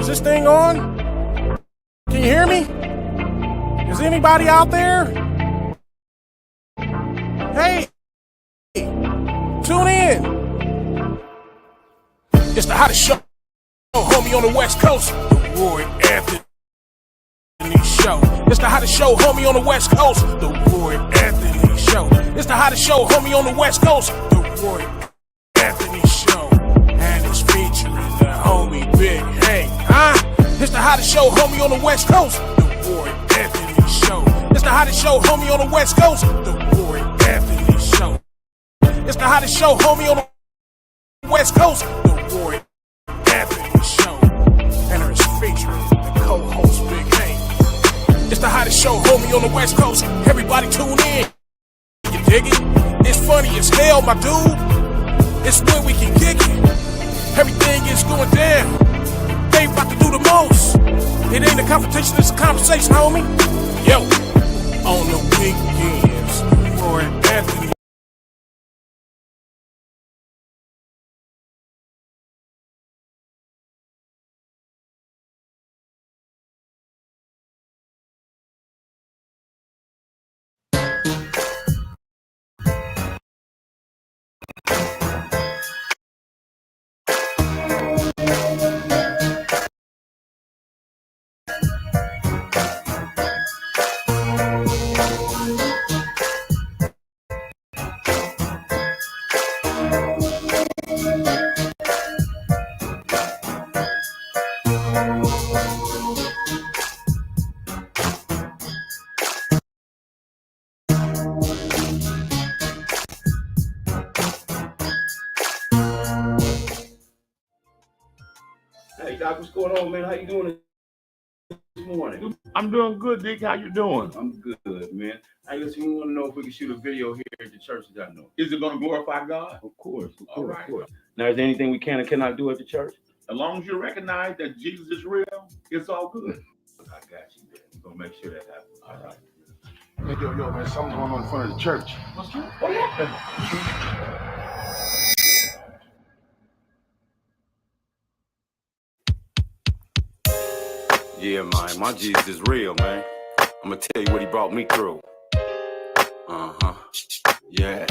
this thing on? Can you hear me? Is anybody out there? Hey, tune in. It's the hottest show, homie, on the West Coast. The Roy Anthony Show. It's the hottest show, homie, on the West Coast. The Roy Anthony Show. It's the hottest show, homie, on the West Coast. The Roy Anthony Show. And it's featuring the homie Big Hank. It's the hottest show, homie, on the West Coast. The Roy Anthony Show. It's the hottest show, homie, on the West Coast. The Roy Anthony Show. It's the hottest show, homie, on the West Coast. The Roy Anthony Show. And it's featuring the co-host Big Hank. It's the hottest show, homie, on the West Coast. Everybody tune in. You dig it? It's funny as hell, my dude. It's when we can kick it. Everything is going down. They about to do the most. It ain't a confrontation, it's a conversation, homie. Yo, on the weekends, Roy Anthony. Hey Doc, what's going on, man? How you doing this morning? I'm doing good, Dick. How you doing? I'm good, man. Hey, listen, we want to know if we can shoot a video here at the church that I know. Is it going to glorify God? Of course. All right. Of course. Now, is there anything we can and cannot do at the church? As long as you recognize that Jesus is real, it's all good. I got you, man. We're going to make sure that happens. All right. Hey, yo, man, something's going on in front of the church. What's that? What happened? Yeah, man, my Jesus is real, man. I'm gonna tell you what he brought me through. Yeah.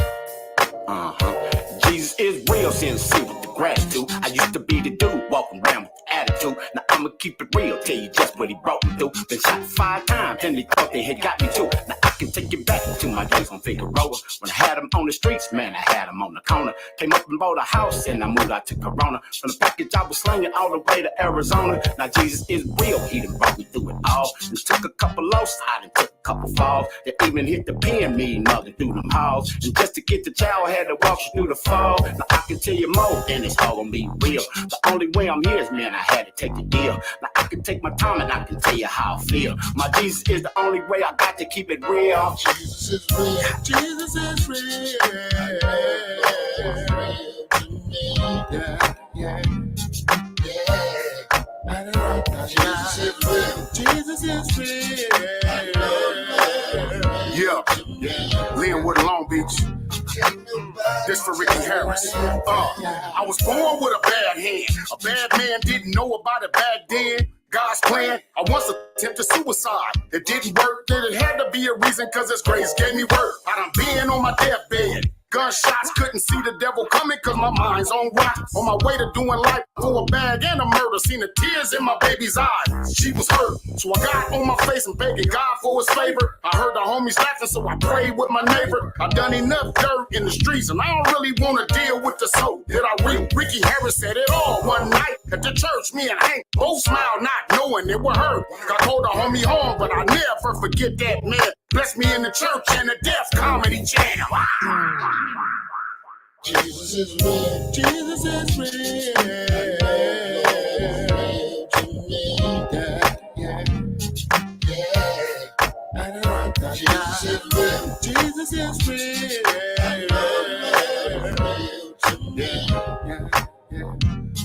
Jesus is real, sincere with the gratitude. I used to be the dude walking around with the attitude. Now I'ma keep it real, tell you just what he brought me through. Been shot 5 times and they thought they had got me too. Now I can take you back to my days on Figueroa. When I had them on the streets, man, I had them on the corner. Came up and bought a house and I moved out to Corona. From the package I was slinging all the way to Arizona. Now Jesus is real, he done brought me through it all. And took a couple losses, I done took a couple falls. They even hit the pen, me mother through them halls. And just to get the child, I had to walk you through the fall. Now I can tell you more, and it's all gonna be real. The only way I'm here is, man, I had to take the deal. Now I can take my time and I can tell you how I feel. My Jesus is the only way, I got to keep it real. Jesus is real. Jesus is real. To me. Yeah. Jesus is real. Jesus is real. Yeah. Linwood, Long Beach. This for Ricky Harris. I was born with a bad hand. A bad man didn't know about it back then. God's plan, I once attempted suicide. It didn't work, then it had to be a reason, cause his grace gave me work. I done been on my deathbed. Gunshots, couldn't see the devil coming cause my mind's on rock. On my way to doing life for a bag and a murder. Seen the tears in my baby's eyes. She was hurt, so I got on my face and begging God for his favor. I heard the homies laughing, so I prayed with my neighbor. I done enough dirt in the streets and I don't really want to deal with the soul that I reap. Ricky Harris said it all one night at the church. Me and Hank both smiled, not knowing it would hurt. I told the homie home, but I never forget that man. Blessed me in the church and the death comedy jam. Jesus is real. Jesus is real. To me. Yeah. Jesus is real. Jesus is real. To me.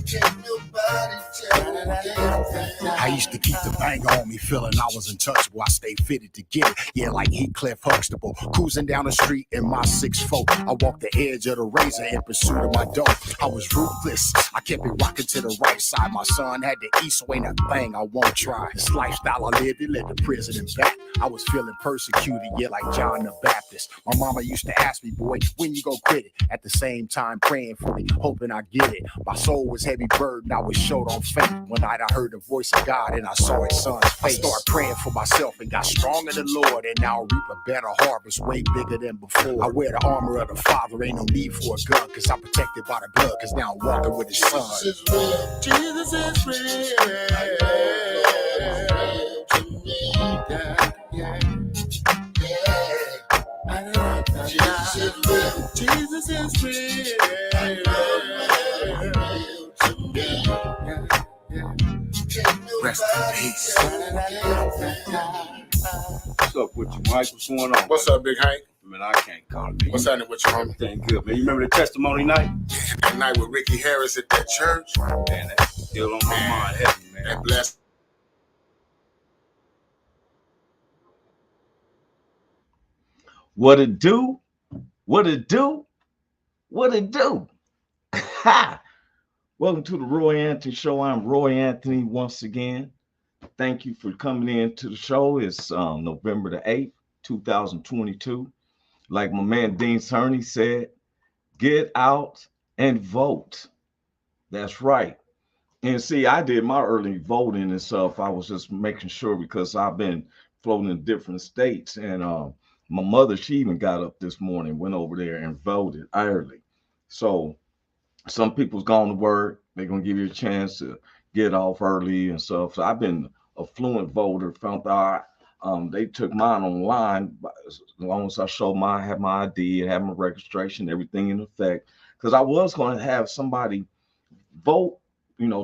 Can't nobody tell me. I used to keep the banger on me, feeling I was untouchable. I stayed fitted to get it, yeah, like Heathcliff Huxtable. Cruising down the street in my 6'4", I walked the edge of the razor in pursuit of my dough. I was ruthless, I kept it rocking to the right side. My son had the east, so ain't a thing I won't try. This lifestyle I lived, it led to prison and back. I was feeling persecuted, yeah, like John the Baptist. My mama used to ask me, boy, when you gon' quit it? At the same time, praying for me, hoping I get it. My soul was heavy burden, I was short on faith. One night I heard the voice of God and I saw his son's face. I started praying for myself and got strong in the Lord, and now I reap a better harvest, way bigger than before. I wear the armor of the Father, ain't no need for a gun, cause I'm protected by the blood, cause now I'm walking with his son. Jesus is real to me. Yeah. Jesus is real. Jesus is real to me. Rest in peace. What's up with you, Mike? What's going on? What's up, Big Hank? Man, I can't call it. What's happening with you, homie? Everything good, man. You remember the testimony night? That night with Ricky Harris at that church. Man, that's still on my mind heavy, man. That blessed. What it do? What it do? What it do? Ha! Welcome to the Roy Anthony Show. I'm Roy Anthony once again. Thank you for coming in to the show. It's November the 8th, 2022. Like my man Dean Cerny said, get out and vote. That's right. And see, I did my early voting and stuff. I was just making sure because I've been floating in different states. And my mother, she even got up this morning, went over there and voted early. So some people's gone to work. They're going to give you a chance to get off early and stuff. So I've been a fluent voter. Found out they took mine online as long as I showed have my ID and have my registration, everything in effect. Because I was going to have somebody vote,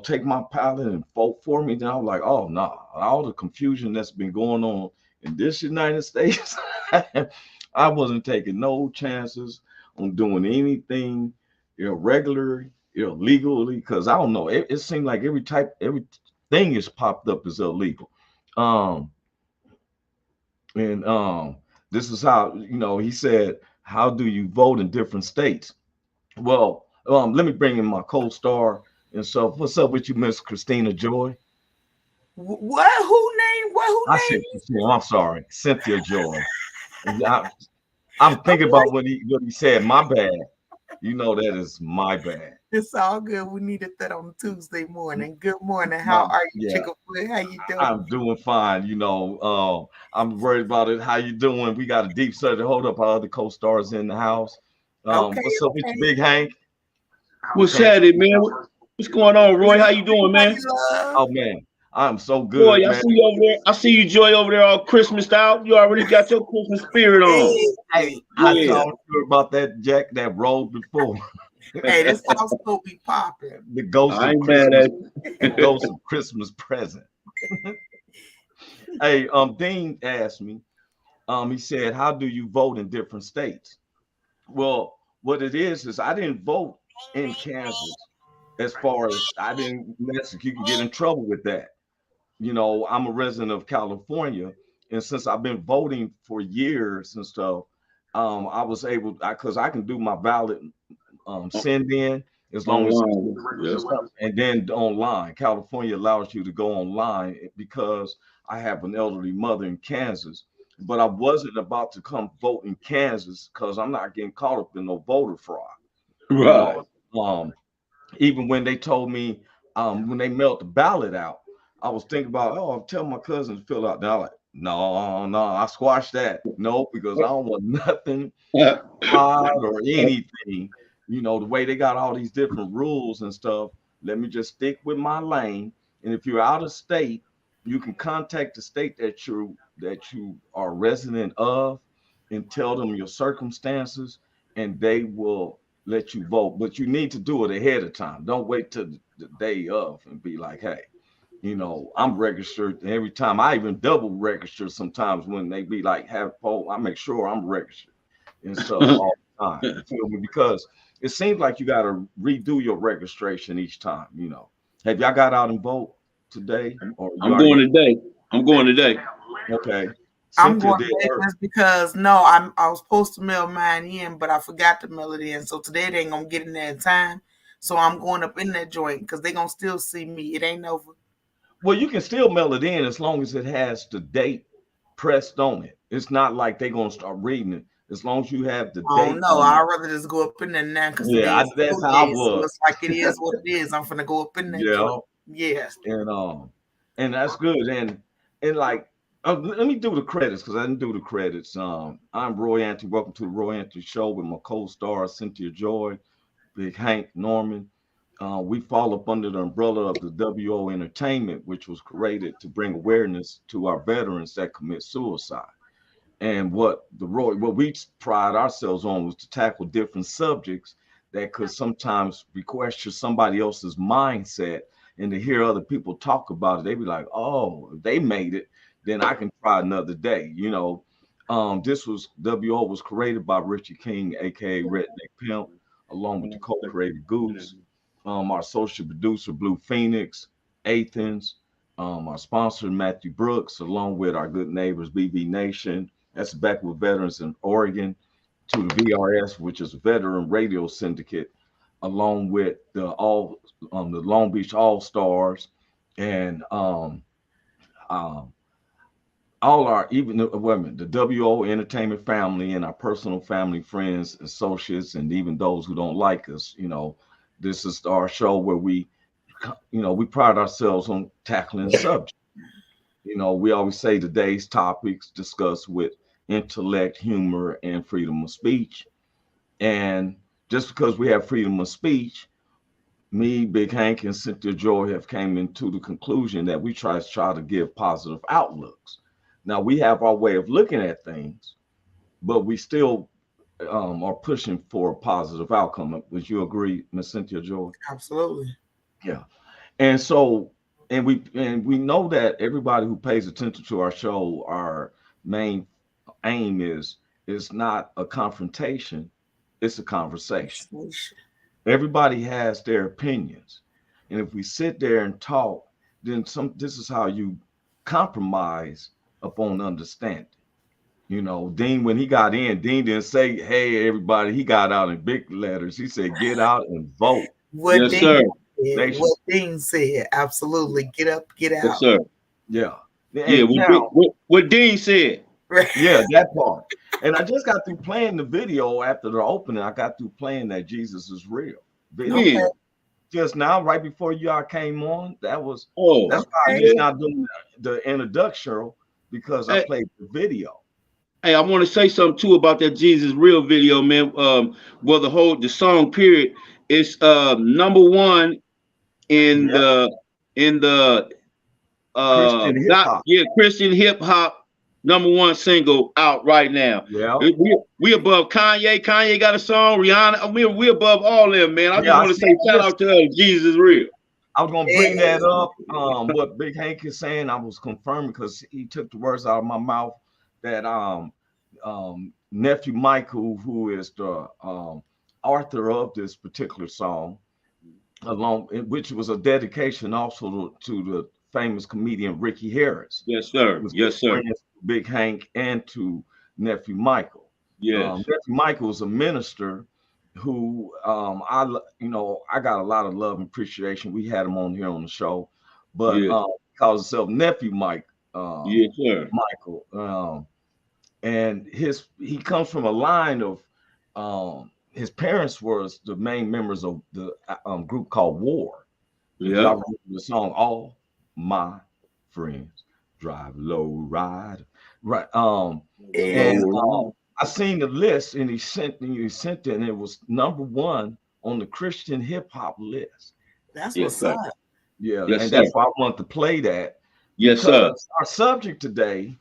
take my ballot and vote for me. Then I was like, oh, no, all the confusion that's been going on in this United States, I wasn't taking no chances on doing anything irregular, illegally, because I don't know. It seemed like everything is popped up as illegal. This is how, he said, how do you vote in different states? Well, let me bring in my co-star and stuff. What's up with you, Miss Christina Joy? What? Who name? I'm sorry, Cynthia Joy. I'm thinking about what he said. My bad. That is my bad. It's all good. We needed that on Tuesday morning. Good morning. How are you, Chickafoot? How you doing? I'm doing fine. I'm worried about it. How you doing? We got a deep study. Hold up, our other co-stars in the house. What's up with you, Big Hank? What's happening, man? What's going on, Roy? How you doing, man? Oh man, I'm so good. Boy, man. I see you over there. I see you, Joy, over there all Christmased out. You already got your Christmas spirit on. Hey, I talked to her about that Jack that rolled before. Hey, this house gonna be popping. The ghost I of ain't mad Christmas, at you. the ghost of Christmas present. Hey, Dean asked me. He said, "How do you vote in different states?" Well, what it is I didn't vote in Kansas. As far as I didn't, you can get in trouble with that. I'm a resident of California, and since I've been voting for years and stuff, I was able, because I can do my ballot send in as long as, and then online. California allows you to go online because I have an elderly mother in Kansas, but I wasn't about to come vote in Kansas because I'm not getting caught up in no voter fraud. Right. Even when they told me, when they mailed the ballot out, I was thinking about, I'll tell my cousin to fill out. They're like, no, I squashed that. No, because I don't want nothing odd or anything. The way they got all these different rules and stuff. Let me just stick with my lane. And if you're out of state, you can contact the state that you are resident of and tell them your circumstances, and they will let you vote. But you need to do it ahead of time. Don't wait till the day of and be like, hey, I'm registered. And every time I even double register sometimes when they be like, have poll, I make sure I'm registered and stuff all the time. You feel me? Because it seems like you got to redo your registration each time. Have y'all got out and vote? today? Or I'm going today. I'm going today. Okay. I'm Cynthia going today just because I was supposed to mail mine in, but I forgot to mail it in. So today they ain't gonna get in there in time. So I'm going up in that joint because they gonna still see me. It ain't over. Well, you can still mail it in as long as it has the date pressed on it. It's not like they're gonna start reading it. As long as you have the date. No, I'd rather just go up in there now because that's how I was. So it's like it is what it is. I'm finna go up in there. Yeah. And that's good. And like let me do the credits because I didn't do the credits. I'm Roy Anthony. Welcome to the Roy Anthony Show with my co-star Cynthia Joi, Big Hank, Norman. We fall up under the umbrella of the WO Entertainment, which was created to bring awareness to our veterans that commit suicide. And what we pride ourselves on was to tackle different subjects that could sometimes question somebody else's mindset, and to hear other people talk about it, they be like, oh, if they made it, then I can try another day. This WO was created by Richie King, aka Redneck Pimp, along with the co-creator Goose, our social producer Blue Phoenix, Athens, our sponsor Matthew Brooks, along with our good neighbors BB Nation. That's back with veterans in Oregon, to the VRS, which is a veteran radio syndicate, along with the Long Beach All Stars, and all our the WO Entertainment family and our personal family, friends, associates, and even those who don't like us. This is our show where we pride ourselves on tackling subjects. We always say today's topics discussed with intellect, humor, and freedom of speech. And just because we have freedom of speech, me, Big Hank, and Cynthia Joi have came into the conclusion that we try to give positive outlooks. Now, we have our way of looking at things, but we still are pushing for a positive outcome. Would you agree, Ms. Cynthia Joi? Absolutely. Yeah. And so, and we know that everybody who pays attention to our show, our main aim is not a confrontation, it's a conversation. Everybody has their opinions, and if we sit there and talk, then this is how you compromise upon understanding. Dean, when he got in, Dean didn't say, hey everybody. He got out in big letters. He said, get out and vote. What Dean said, absolutely. Get up, get out. Yes, sir. Yeah. What Dean said. Yeah, that part. And I just got through playing the video after the opening. I got through playing that Jesus is real video. Okay. Just now, right before y'all came on, that's why he's not doing the introduction, because I played the video. Hey, I want to say something too about that Jesus real video, man. Well, the song period is #1 in the Christian hip hop. Christian hip hop #1 single out right now. Yeah, we above Kanye. Kanye got a song. Rihanna. We above all them, man. I just want to say shout out to Jesus real. I was gonna bring that up. What Big Hank is saying, I was confirming because he took the words out of my mouth. That nephew Michael, who is the author of this particular song, which was a dedication also to the famous comedian Ricky Harris. Yes, sir. Yes, sir. Big Hank and to nephew Michael. Yes. Nephew Michael is a minister who I got a lot of love and appreciation. We had him on here on the show, but calls himself nephew Mike. Yes, sir. Michael. And he comes from a line of his parents were the main members of the group called War. Yeah. Y'all remember the song All My Friends Drive Low Ride. Right. I seen the list and he sent it, and it was #1 on the Christian hip hop list. That's what's up. Yeah, and that's why I want to play that. Yes, sir. Our subject today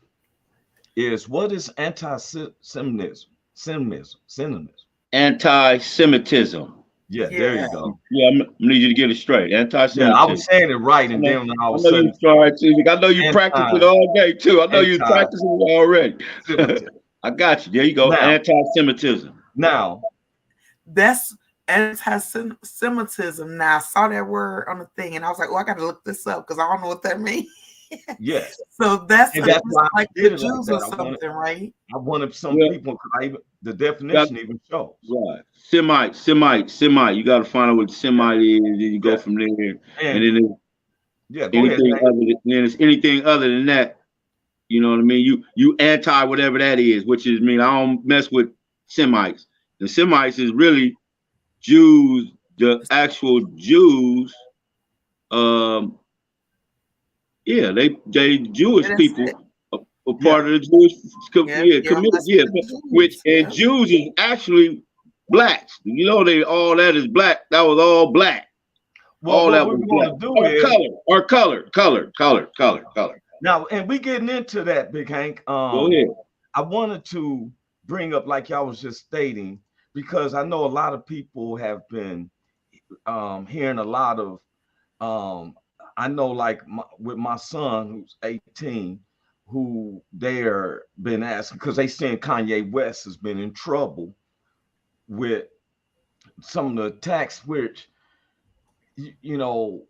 is what is anti-Semitism? Anti-Semitism. Yeah, there you go. Yeah, I need you to get it straight. Anti-Semitism. Yeah, I was saying it right, and then when I was saying, I know you practice it all day too. I know you practice it already. I got you. There you go. Anti-Semitism. Now, that's anti-Semitism. Now I saw that word on the thing, and I was like, "Oh, I got to look this up because I don't know what that means." Yes, So that's and that's why I like did the it like Jews that. or something, right? I wanted some Yeah. people, the definition even shows. Right. Semite. You got to find out what Semite is, and then you go from there. And then Go ahead. it's anything other than that. You know what I mean? You anti whatever that is, which is mean I don't mess with Semites. The Semites is really Jews, the actual Jews. Yeah, they Jewish people. A part of the Jewish community, which and Jews is actually blacks. You know, all that is black. That was all black. Well, all what that we was want black. to do Or color. Now, and we getting into that, Big Hank. Go ahead. I wanted to bring up, like y'all was just stating, because I know a lot of people have been hearing a lot of I know, like with my son who's 18, who they're been asking because they saying Kanye West has been in trouble with some of the attacks, which you know,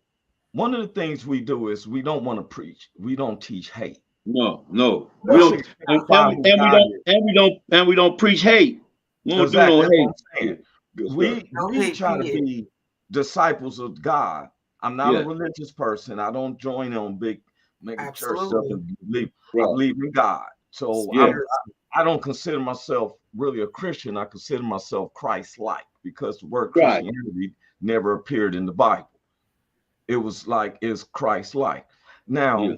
one of the things we do is we don't want to preach. We don't teach hate. No. We don't, and we don't preach hate. We don't do no hate. We try to be disciples of God. I'm not a religious person. I don't join on big mega church stuff and believe. I believe in God. So I don't consider myself really a Christian. I consider myself Christ-like because the word Christianity never appeared in the Bible. It was like it's Christ-like. Now,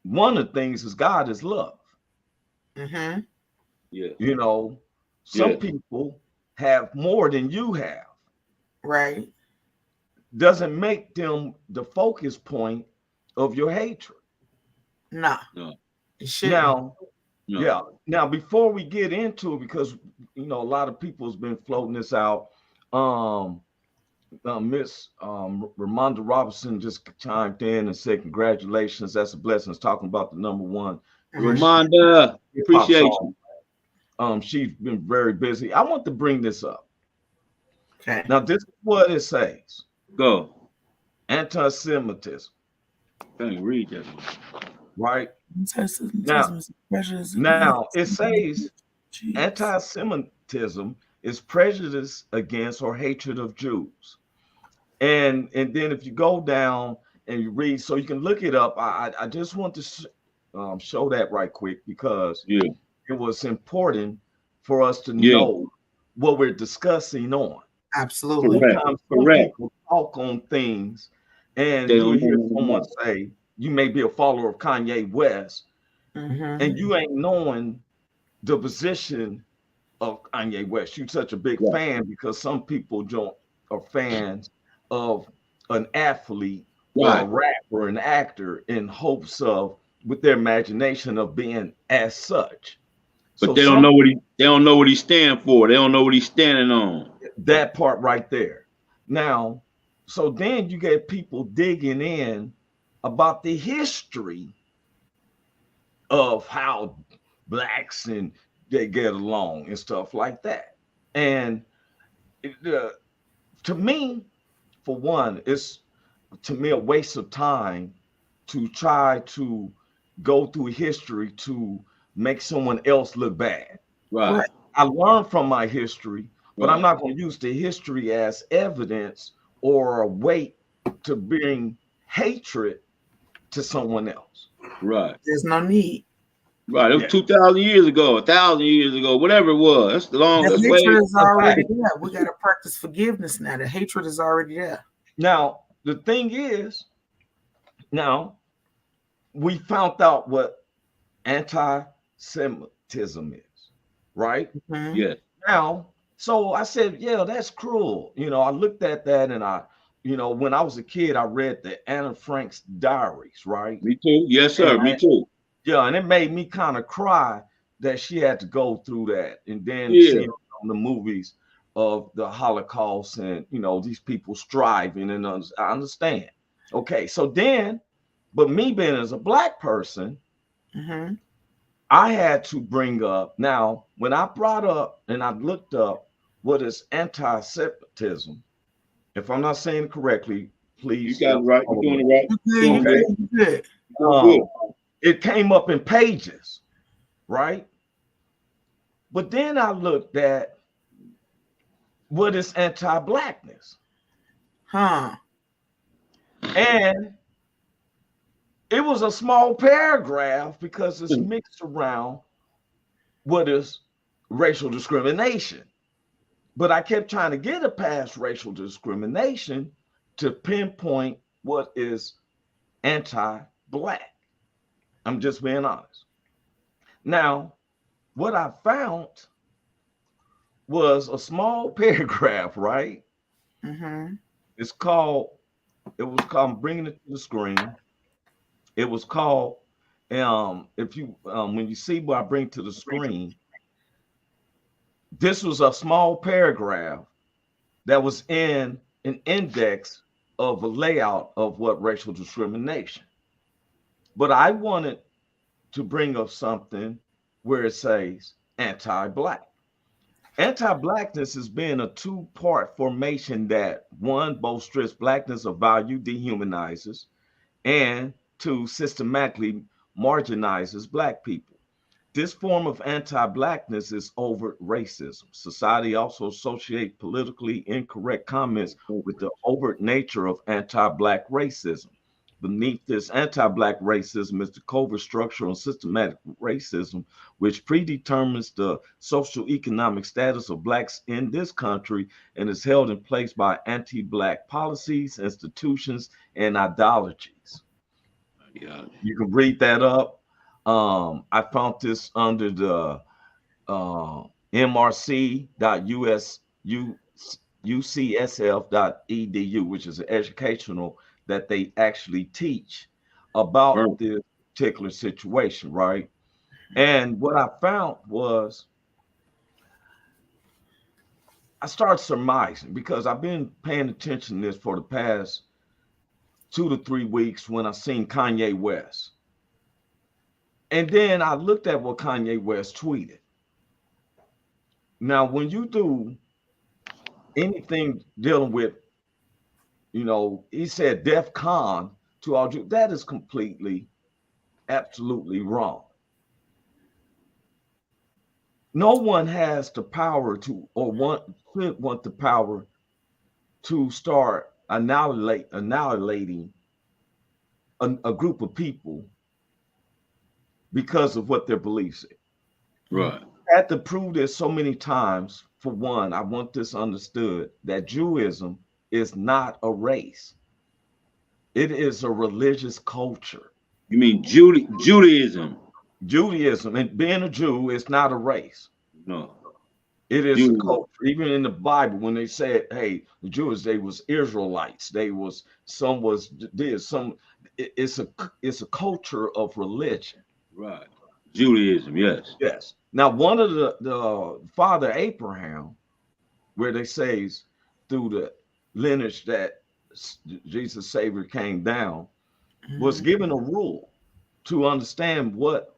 one of the things is God is love. Mm-hmm. Yeah. You know, some people have more than you have. Right. Doesn't make them the focus point of your hatred. No. Now, before we get into it, because you know a lot of people has been floating this out. Miss Ramonda Robinson just chimed in and said, "Congratulations, that's a blessing." It's talking about the #1. Ramonda, appreciate you. She's been very busy. I want to bring this up. Okay. Now, this is what it says. Go. Anti-Semitism. Can't read that. Right? Now it says anti-Semitism is prejudice against or hatred of Jews. And then if you go down and you read, so you can look it up. I just want to show that right quick because it was important for us to know what we're discussing on. Absolutely. Correct. People talk on things and you hear someone say, you may be a follower of Kanye West, and you ain't knowing the position of Kanye West. You're such a big fan because some people are fans of an athlete or a rapper, an actor, in hopes of, with their imagination of being as such. But they don't know what he stand for. They don't know what he's standing on. That part right there. Now, so then you get people digging in about the history of how blacks and they get along and stuff like that. And to me, for one, it's a waste of time to try to go through history to make someone else look bad. Right. I learned from my history, but I'm not going to use the history as evidence or a weight to bring hatred to someone else. Right. There's no need. Right. It was 2,000 years ago, 1,000 years ago, whatever it was. That's the longest way. The hatred is already there. We got to practice forgiveness now. The hatred is already there. Now, the thing is, we found out what anti-Semitism is, right? Mm-hmm. Yes. Now, so I said, yeah, that's cruel. You know, I looked at that and when I was a kid, I read the Anna Frank's diaries, right? Me too. Yes, sir. Me too. Yeah, and it made me kind of cry that she had to go through that. And then seeing the movies of the Holocaust and, these people striving, and I understand. Okay, so then, but me being as a black person, I had to bring up, now, when I brought up and I looked up what is anti-Semitism. If I'm not saying it correctly, please. You got it right. You're doing it right. Okay. It came up in pages, right? But then I looked at what is anti-Blackness. Huh. And it was a small paragraph because it's mixed around what is racial discrimination. But I kept trying to get it past racial discrimination to pinpoint what is anti-Black. I'm just being honest. Now, what I found was a small paragraph, right? Mm-hmm. It was called, I'm bringing it to the screen. It was called, if you, when you see what I bring to the screen, this was a small paragraph that was in an index of a layout of what racial discrimination. But I wanted to bring up something where it says anti-Black. Anti-Blackness has been a two-part formation that, one, both strips Blackness of value, dehumanizes, and two, systematically marginalizes Black people. This form of anti-Blackness is overt racism. Society also associates politically incorrect comments with the overt nature of anti-Black racism. Beneath this anti-Black racism is the covert structural and systematic racism, which predetermines the socioeconomic status of Blacks in this country and is held in place by anti-Black policies, institutions, and ideologies. Yeah. You can read that up. I found this under the mrc.ucsf.edu, which is an educational that they actually teach about this particular situation, right? And what I found was I started surmising, because I've been paying attention to this for the past 2 to 3 weeks when I seen Kanye West. And then I looked at what Kanye West tweeted. Now, when you do anything dealing with, you know, he said DEF CON to all Jews, that is completely, absolutely wrong. No one has the power to, or should want the power to start annihilating a group of people because of what their beliefs are. Right. I had to prove this so many times. For one, I want this understood that Judaism is not a race. It is a religious culture. You mean Judaism? Judaism, and being a Jew is not a race. No. It is a culture. Even in the Bible, when they said, hey, the Jews, they was Israelites. It's a culture of religion. Right. Judaism, yes. Yes. Now, one of the father Abraham, where they say through the lineage that Jesus Savior came down, was given a rule to understand what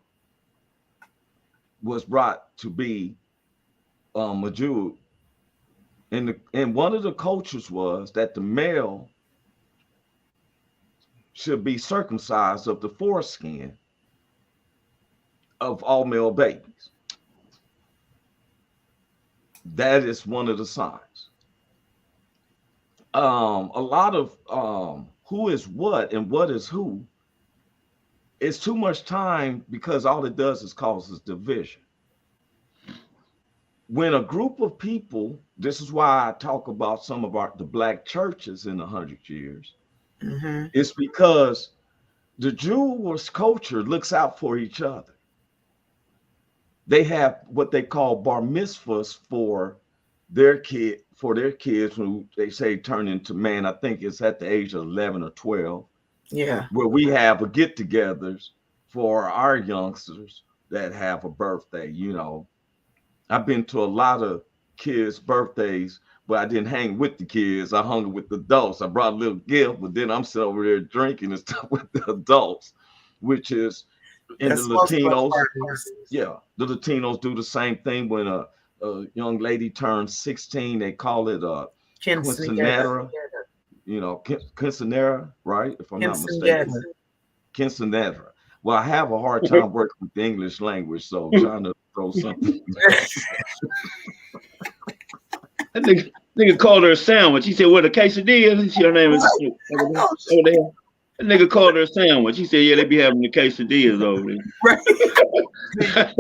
was brought to be a Jew. And one of the cultures was that the male should be circumcised of the foreskin of all male babies. That is one of the signs. A lot of who is what and what is who, it's too much time, because all it does is causes division. When a group of people, this is why I talk about some of the Black churches in 100 years, it's because the Jewish culture looks out for each other. They have what they call bar mitzvahs for their kids who they say turn into man. I think it's at the age of 11 or 12. Yeah. Where we have a get-togethers for our youngsters that have a birthday. You know, I've been to a lot of kids' birthdays, but I didn't hang with the kids. I hung with the adults. I brought a little gift, but then I'm sitting over there drinking and stuff with the adults, which is in the Latinos. Yeah, the Latinos do the same thing when a young lady turns 16. They call it Quinceañera. quinceanera. You know, quinceanera, right? If I'm not Quinceañera. mistaken. Quinceanera. Well, I have a hard time working with the English language, so trying to throw something. That nigga called her a sandwich. He said, "What a quesadilla?" Her name is over there. That nigga called her a sandwich. He said, "Yeah, they be having the quesadillas over there."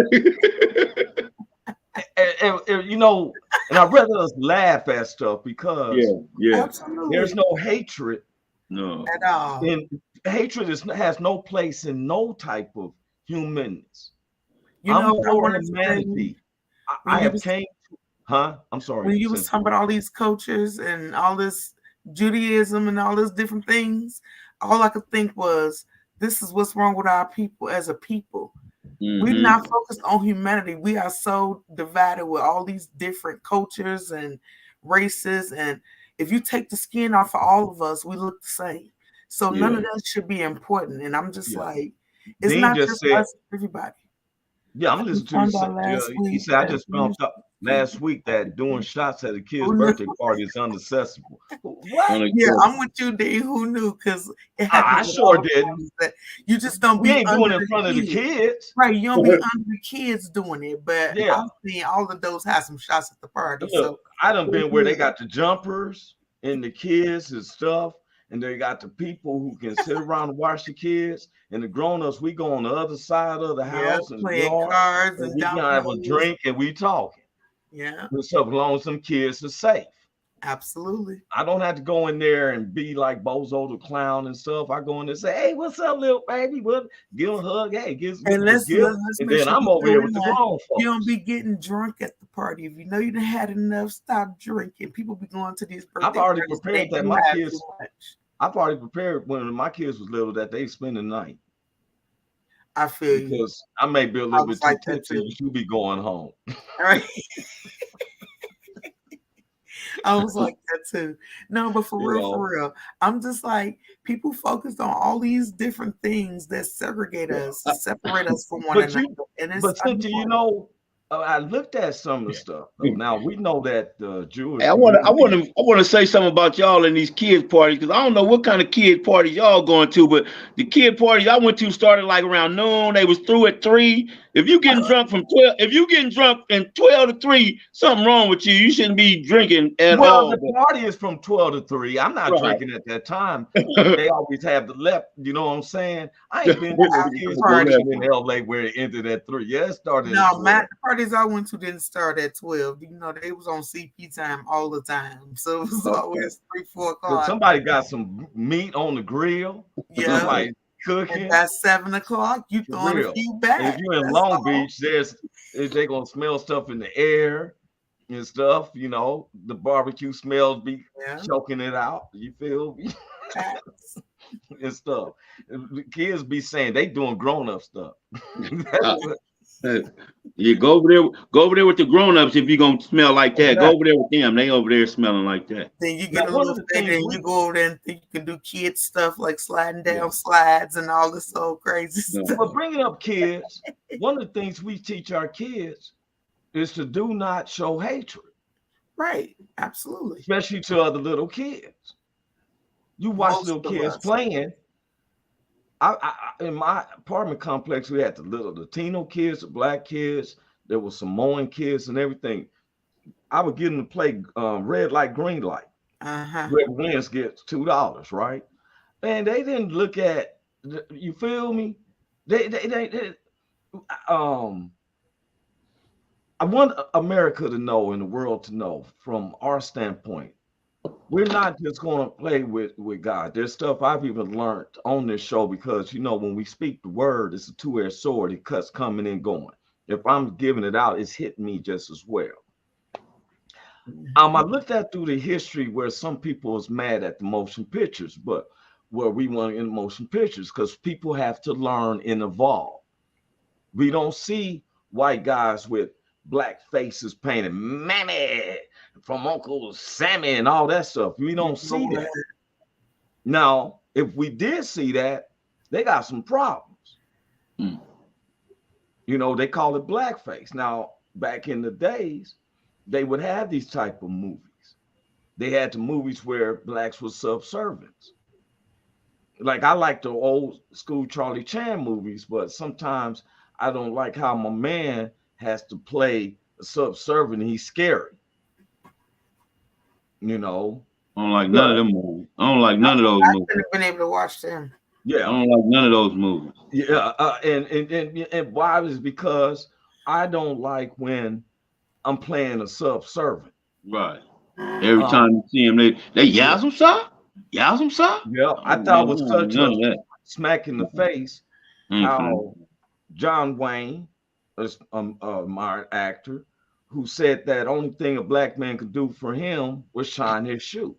And, you know, and I'd rather us laugh at stuff because Absolutely. there's no hatred. No. At all. And hatred has no place in no type of humanness. You I'm know what I for wanted to say? humanity. I have came to, I'm sorry. When you was talking about all these cultures and all this Judaism and all these different things, all I could think was, this is what's wrong with our people as a people. We're not focused on humanity. We are so divided with all these different cultures and races. And if you take the skin off of all of us, we look the same. So none of that should be important. And I'm just like, it's Dean not just just said, us, everybody. Yeah, I'm listening to you. He said, I just found out last week that doing shots at a kid's birthday party is unaccessible. What? Yeah, I'm with you, Dean. Who knew? Because it happens. I sure didn't. You just don't We be ain't doing it in front of the kids. Right, you don't be under the kids doing it. But Yeah. I'm seeing all of those have some shots at the party. Look, So I done been where they got the jumpers and the kids and stuff, and they got the people who can sit around and watch the kids, and the grown-ups, we go on the other side of the house and playing cards and we can have a drink and we talking. Yeah. So as long as some kids are safe. Absolutely. I don't have to go in there and be like Bozo the clown and stuff. I go in there and say, "Hey, what's up, little baby? What? Give a hug. Hey, give me a gift." And then I'm over here with the grown folks. You don't be getting drunk at the party. If you know you done had enough, stop drinking. People be going to these birthday I've already parties, prepared they that do my have kids. too much. I've already prepared when my kids was little that they spend the night. I feel you. Because I may be a little bit too like that tipsy. too. You should be going home. All right. I was like that too. No, but for real, I'm just like, people focused on all these different things that segregate us, separate us from one another. But Cynthia, you know, I looked at some of the stuff. Now we know that the Jewish. I want to say something about y'all in these kids parties, because I don't know what kind of kid parties y'all going to, but the kid parties I went to started like around noon. They was through at 3. If you getting drunk from 12, if you getting drunk in 12 to 3, something wrong with you. You shouldn't be drinking at all. Well, the party is from 12 to 3. I'm not drinking at that time. They always have the left. You know what I'm saying? I ain't been to a kids party in LA where it ended at 3. Yeah, it started. No, the parties I went to didn't start at 12. You know, they was on CP time all the time, so it was always 3, 4 o'clock. Somebody got some meat on the grill. Yeah, like cooking. And at 7 o'clock, you throwing a few back. And if you're in Long Beach, they gonna smell stuff in the air and stuff. You know, the barbecue smells be choking it out. You feel me? And stuff. The kids be saying they doing grown up stuff. You go over there with the grown-ups if you're gonna smell like that. Go over there with them. They over there smelling like that. Then you get a little thing and you go over there and think you can do kid stuff like sliding down slides and all this old crazy stuff. But bringing up kids, one of the things we teach our kids is to do not show hatred. Right, absolutely. Especially to other little kids. You watch little kids playing. In my apartment complex, we had the little Latino kids, the black kids, there were Samoan kids and everything. I would get them to play red light, green light. Red wins gets $2, right? And they didn't look at, you feel me? I want America to know and the world to know from our standpoint, we're not just going to play with God. There's stuff I've even learned on this show because, you know, when we speak the word, it's a two-edged sword. It cuts coming and going. If I'm giving it out, it's hitting me just as well. I looked at through the history where some people is mad at the motion pictures, but where we want in motion pictures because people have to learn and evolve. We don't see white guys with black faces painted, Mammy from Uncle Sammy and all that stuff. We don't see that. Now, if we did see that, they got some problems. You know, they call it blackface. Now, back in the days, they would have these type of movies. They had the movies where blacks were subservients. Like I like the old school Charlie Chan movies, but sometimes I don't like how my man has to play a subservient. He's scary, you know. I don't like none of them movies. I don't like none of those I movies. could have been able to watch them. Yeah, I don't like none of those movies. yeah, and why is because I don't like when I'm playing a subservient. Right. Every time you see them, they Yazoo sir? Yazoo sir? Yeah, I thought it was such none a of that. smack in the face Ain't how John Wayne, my actor, who said that only thing a black man could do for him was shine his shoes.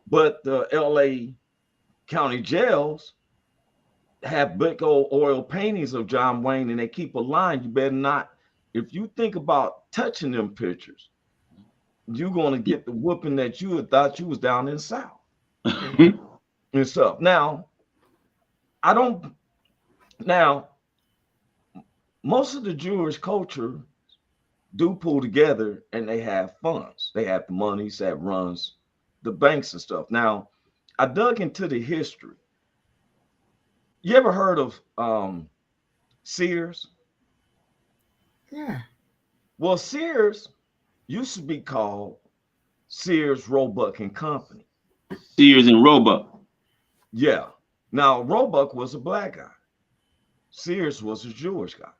But the LA County jails have big old oil paintings of John Wayne, and they keep a line. You better not, if you think about touching them pictures, you're gonna get the whooping that you had thought you was down in the South and stuff. Now, most of the Jewish culture do pull together and they have funds. They have the monies that runs the banks and stuff. Now, I dug into the history. You ever heard of Sears? Yeah. Well, Sears used to be called Sears, Roebuck and Company. Sears and Roebuck. Yeah. Now, Roebuck was a black guy. Sears was a Jewish guy.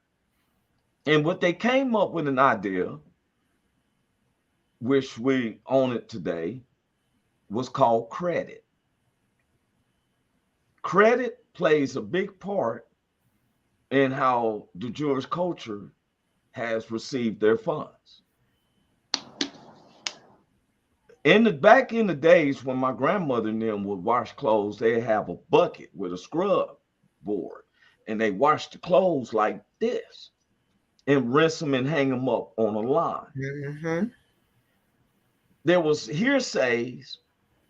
And what they came up with an idea, which we own it today, was called credit. Credit plays a big part in how the Jewish culture has received their funds. Back in the days when my grandmother and them would wash clothes, they'd have a bucket with a scrub board, and they wash the clothes like this and rinse them and hang them up on a line. Mm-hmm. There was hearsays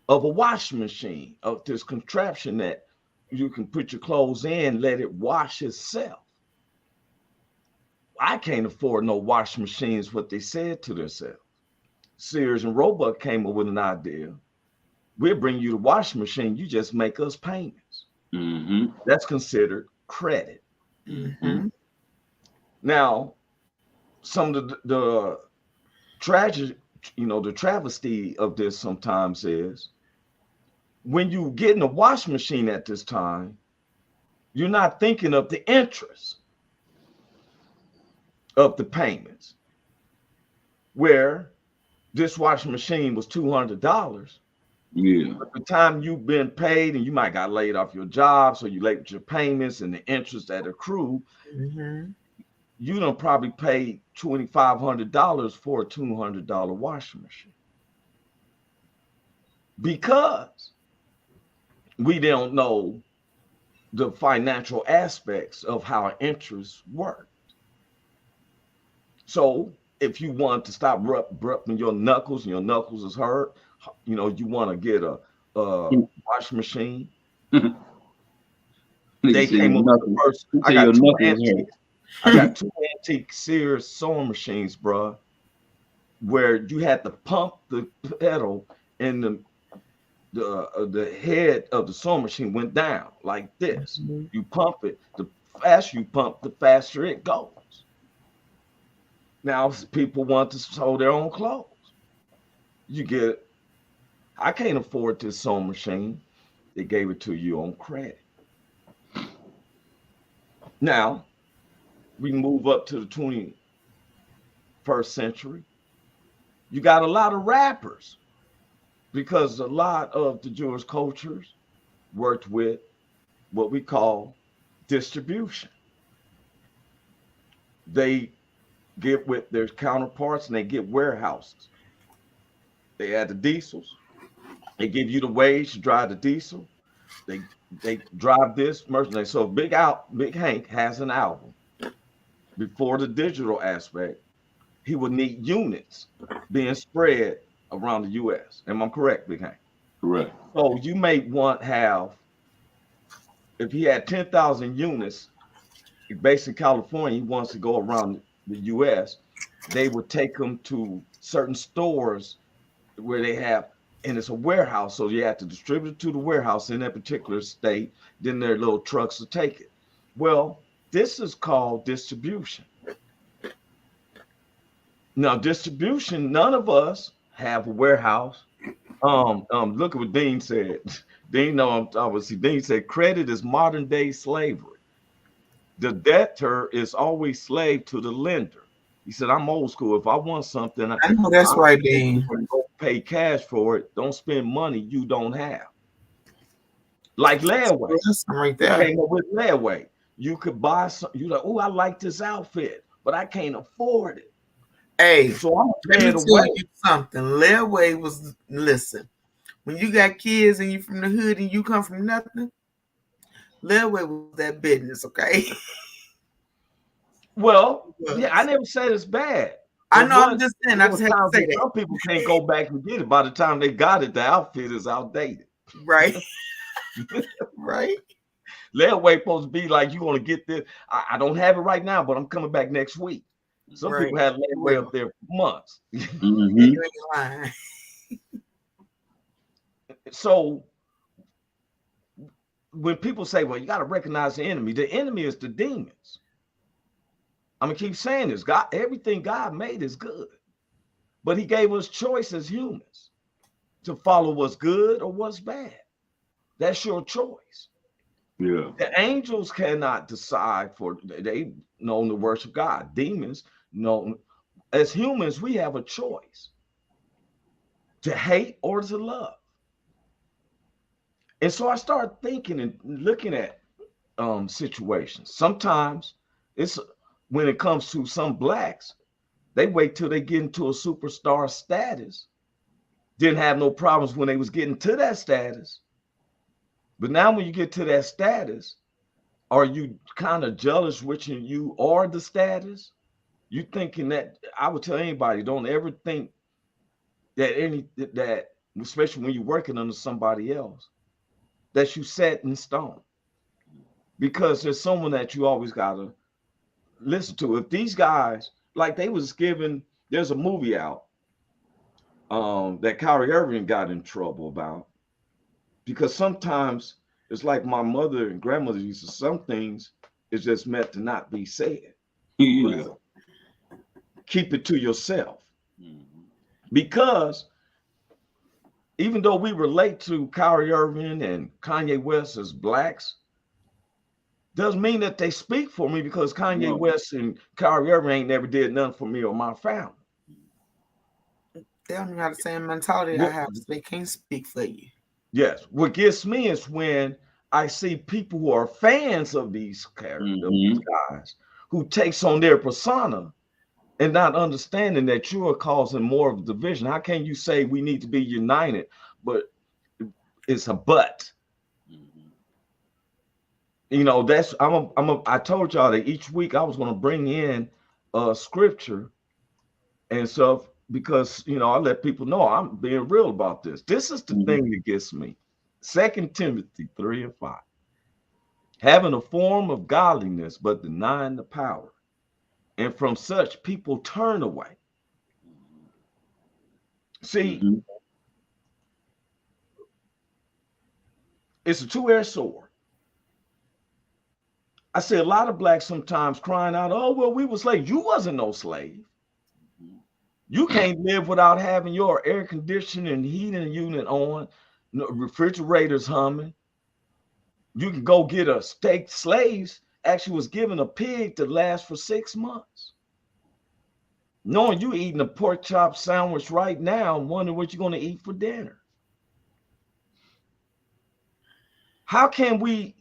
of a washing machine, of this contraption that you can put your clothes in, let it wash itself. I can't afford no washing machines, what they said to themselves. Sears and Roebuck came up with an idea. We'll bring you the washing machine, you just make us payments. Mm-hmm. That's considered credit. Mm-hmm. Now, some of the tragedy, the travesty of this sometimes is when you get in a washing machine at this time, you're not thinking of the interest of the payments. Where this washing machine was $200. Yeah. By the time you've been paid and you might got laid off your job, so you late with your payments and the interest that accrue, you don't probably pay $2,500 for a $200 washing machine. Because we don't know the financial aspects of how interest work. So if you want to stop rubbing your knuckles and your knuckles is hurt, you want to get a washing machine. They came up with the first. I got two antique Sears sewing machines, bro, where you had to pump the pedal and the head of the sewing machine went down like this. You pump it. The faster you pump, the faster it goes. Now people want to sew their own clothes. You get it. I can't afford this sewing machine. They gave it to you on credit. Now, we move up to the 21st century. You got a lot of rappers because a lot of the Jewish cultures worked with what we call distribution. They get with their counterparts and they get warehouses. They add the diesels. They give you the wage to drive the diesel. They drive this merchandise. So Big Hank has an album. Before the digital aspect, he would need units being spread around the U.S. Am I correct, Big Hank? Correct. So you may if he had 10,000 units based in California, he wants to go around the U.S. they would take them to certain stores where they have, and it's a warehouse, so you have to distribute it to the warehouse in that particular state. Then their little trucks will take it. Well, this is called distribution. Now, distribution, none of us have a warehouse. Look at what Dean said. Dean, no, obviously, Dean said credit is modern day slavery. The debtor is always slave to the lender. He said, I'm old school. If I want something, I know that's right, Dean. Go pay cash for it. Don't spend money you don't have. Like layaway. Right there. Came up with layaway. You could buy something. You're like, oh, I like this outfit, but I can't afford it. Hey, so I'm let me paying tell you something. Layaway was, listen, when you got kids and you from the hood and you come from nothing, layaway was that business, okay? Well, yeah, I never said it's bad. I know, I'm just saying. I just had to say that. Some people can't go back and get it. By the time they got it, the outfit is outdated. Right. Right. Layaway supposed to be like, you want to get this. I don't have it right now, but I'm coming back next week. Some people had layaway up there for months. Mm-hmm. So when people say, well, you got to recognize the enemy is the demons. I'm gonna keep saying this. God, everything God made is good, but He gave us choice as humans to follow what's good or what's bad. That's your choice. Yeah. The angels cannot decide for they know to worship God. Demons know. As humans, we have a choice to hate or to love. And so I started thinking and looking at situations. Sometimes it's when it comes to some blacks, they wait till they get into a superstar status. Didn't have no problems when they was getting to that status. But now when you get to that status, are you kind of jealous which you are the status? You thinking that, I would tell anybody, don't ever think that especially when you're working under somebody else, that you set in stone. Because there's someone that you always gotta listen to. If these guys, like they was given, there's a movie out that Kyrie Irving got in trouble about, because sometimes it's like my mother and grandmother used to, some things is just meant to not be said. Yeah. Keep it to yourself. Because even though we relate to Kyrie Irving and Kanye West as blacks, doesn't mean that they speak for me, because Kanye West and Kyrie Irving ain't never did nothing for me or my family. They don't even have the same mentality I have, so they can't speak for you. Yes. What gets me is when I see people who are fans of these characters, of these guys, who takes on their persona and not understanding that you are causing more of a division. How can you say we need to be united, but it's a but? You know, that's I told y'all that each week I was going to bring in a scripture and stuff, because you know, I let people know I'm being real about this. This is the thing that gets me. 2 Timothy 3:5. Having a form of godliness, but denying the power. And from such people turn away. See, it's a two-edged sword. I see a lot of blacks sometimes crying out, oh, well, we were slaves. You wasn't no slave. You can't live without having your air conditioning and heating unit on, refrigerators humming. You can go get a steak. Slaves actually was given a pig to last for 6 months. Knowing you eating a pork chop sandwich right now and wondering what you're going to eat for dinner. How can we?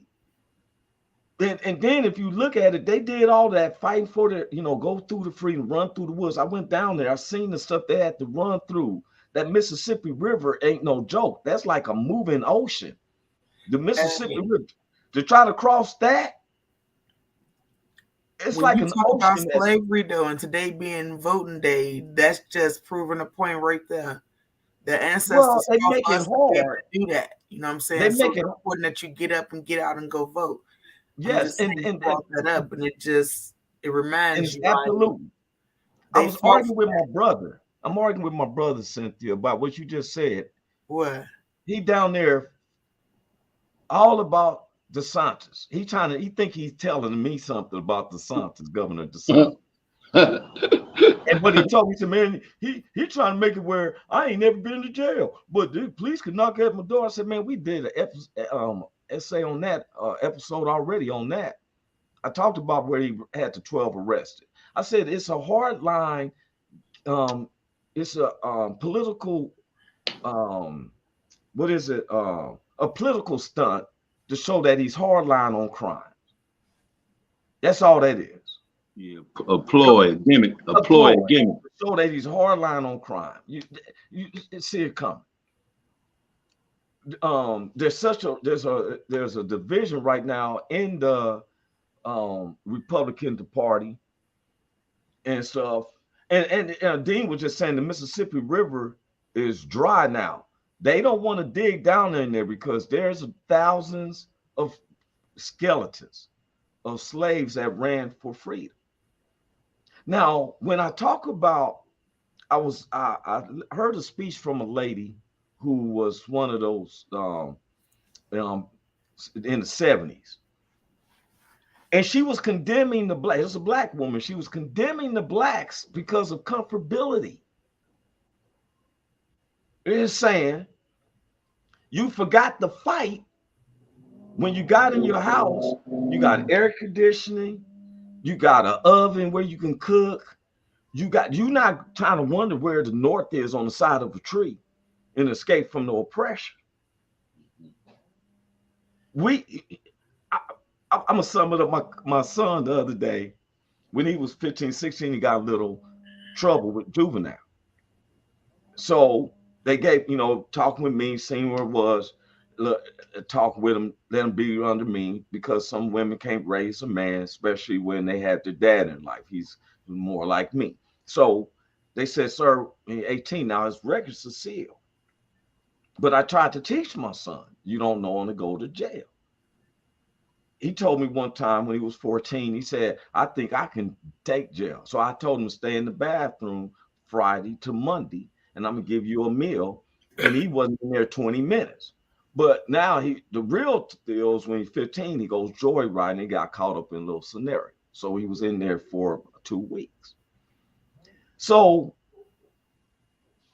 And then if you look at it, they did all that fighting for the, you know, go through the freedom, run through the woods. I went down there. I seen the stuff they had to run through. That Mississippi River ain't no joke. That's like a moving ocean. The Mississippi River, to try to cross that, it's when like you an talk about ocean. Slavery, though, and today being voting day, that's just proving a point right there. The ancestors they make it hard to do that. You know what I'm saying? They so make it important that you get up and get out and go vote. Yes, and brought that up, and it reminds you. Absolutely. I was arguing with my brother. I'm arguing with my brother, Cynthia, about what you just said. What? He down there all about DeSantis. He think he's telling me something about DeSantis, Governor DeSantis. And what he told me, he said, man, he trying to make it where I ain't never been to jail, but the police could knock at my door. I said, man, we did an essay on that episode already on that. I talked about where he had the 12 arrested. I said it's a hard line. It's a political, what is it? A political stunt to show that he's hard line on crime. That's all that is. Yeah, a ploy, a gimmick, a ploy, a gimmick. So that he's hard line on crime. You see it coming. There's a division right now in the Republican Party and stuff. And Dean was just saying the Mississippi River is dry now. They don't want to dig down in there because there's thousands of skeletons of slaves that ran for freedom. Now, when I talk about, I heard a speech from a lady who was one of those in the 70s. And she was condemning the black. It was a black woman. She was condemning the blacks because of comfortability. It is saying you forgot the fight when you got in your house. You got air conditioning. You got an oven where you can cook. You're not trying to wonder where the north is on the side of a tree and escape from the oppression. I'm gonna sum it up. My son the other day, when he was 15, 16, he got a little trouble with juvenile. So they gave, talking with me, seeing where it was, talk with him, let him be under me, because some women can't raise a man, especially when they have their dad in life. He's more like me. So they said, sir, he's 18 now, his record's a seal. But I tried to teach my son, you don't know him to go to jail. He told me one time when he was 14, he said, I think I can take jail. So I told him to stay in the bathroom Friday to Monday, and I'm gonna give you a meal. And he wasn't in there 20 minutes. But now the real deal is when he's 15, he goes joyriding. He got caught up in a little scenario. So he was in there for 2 weeks. So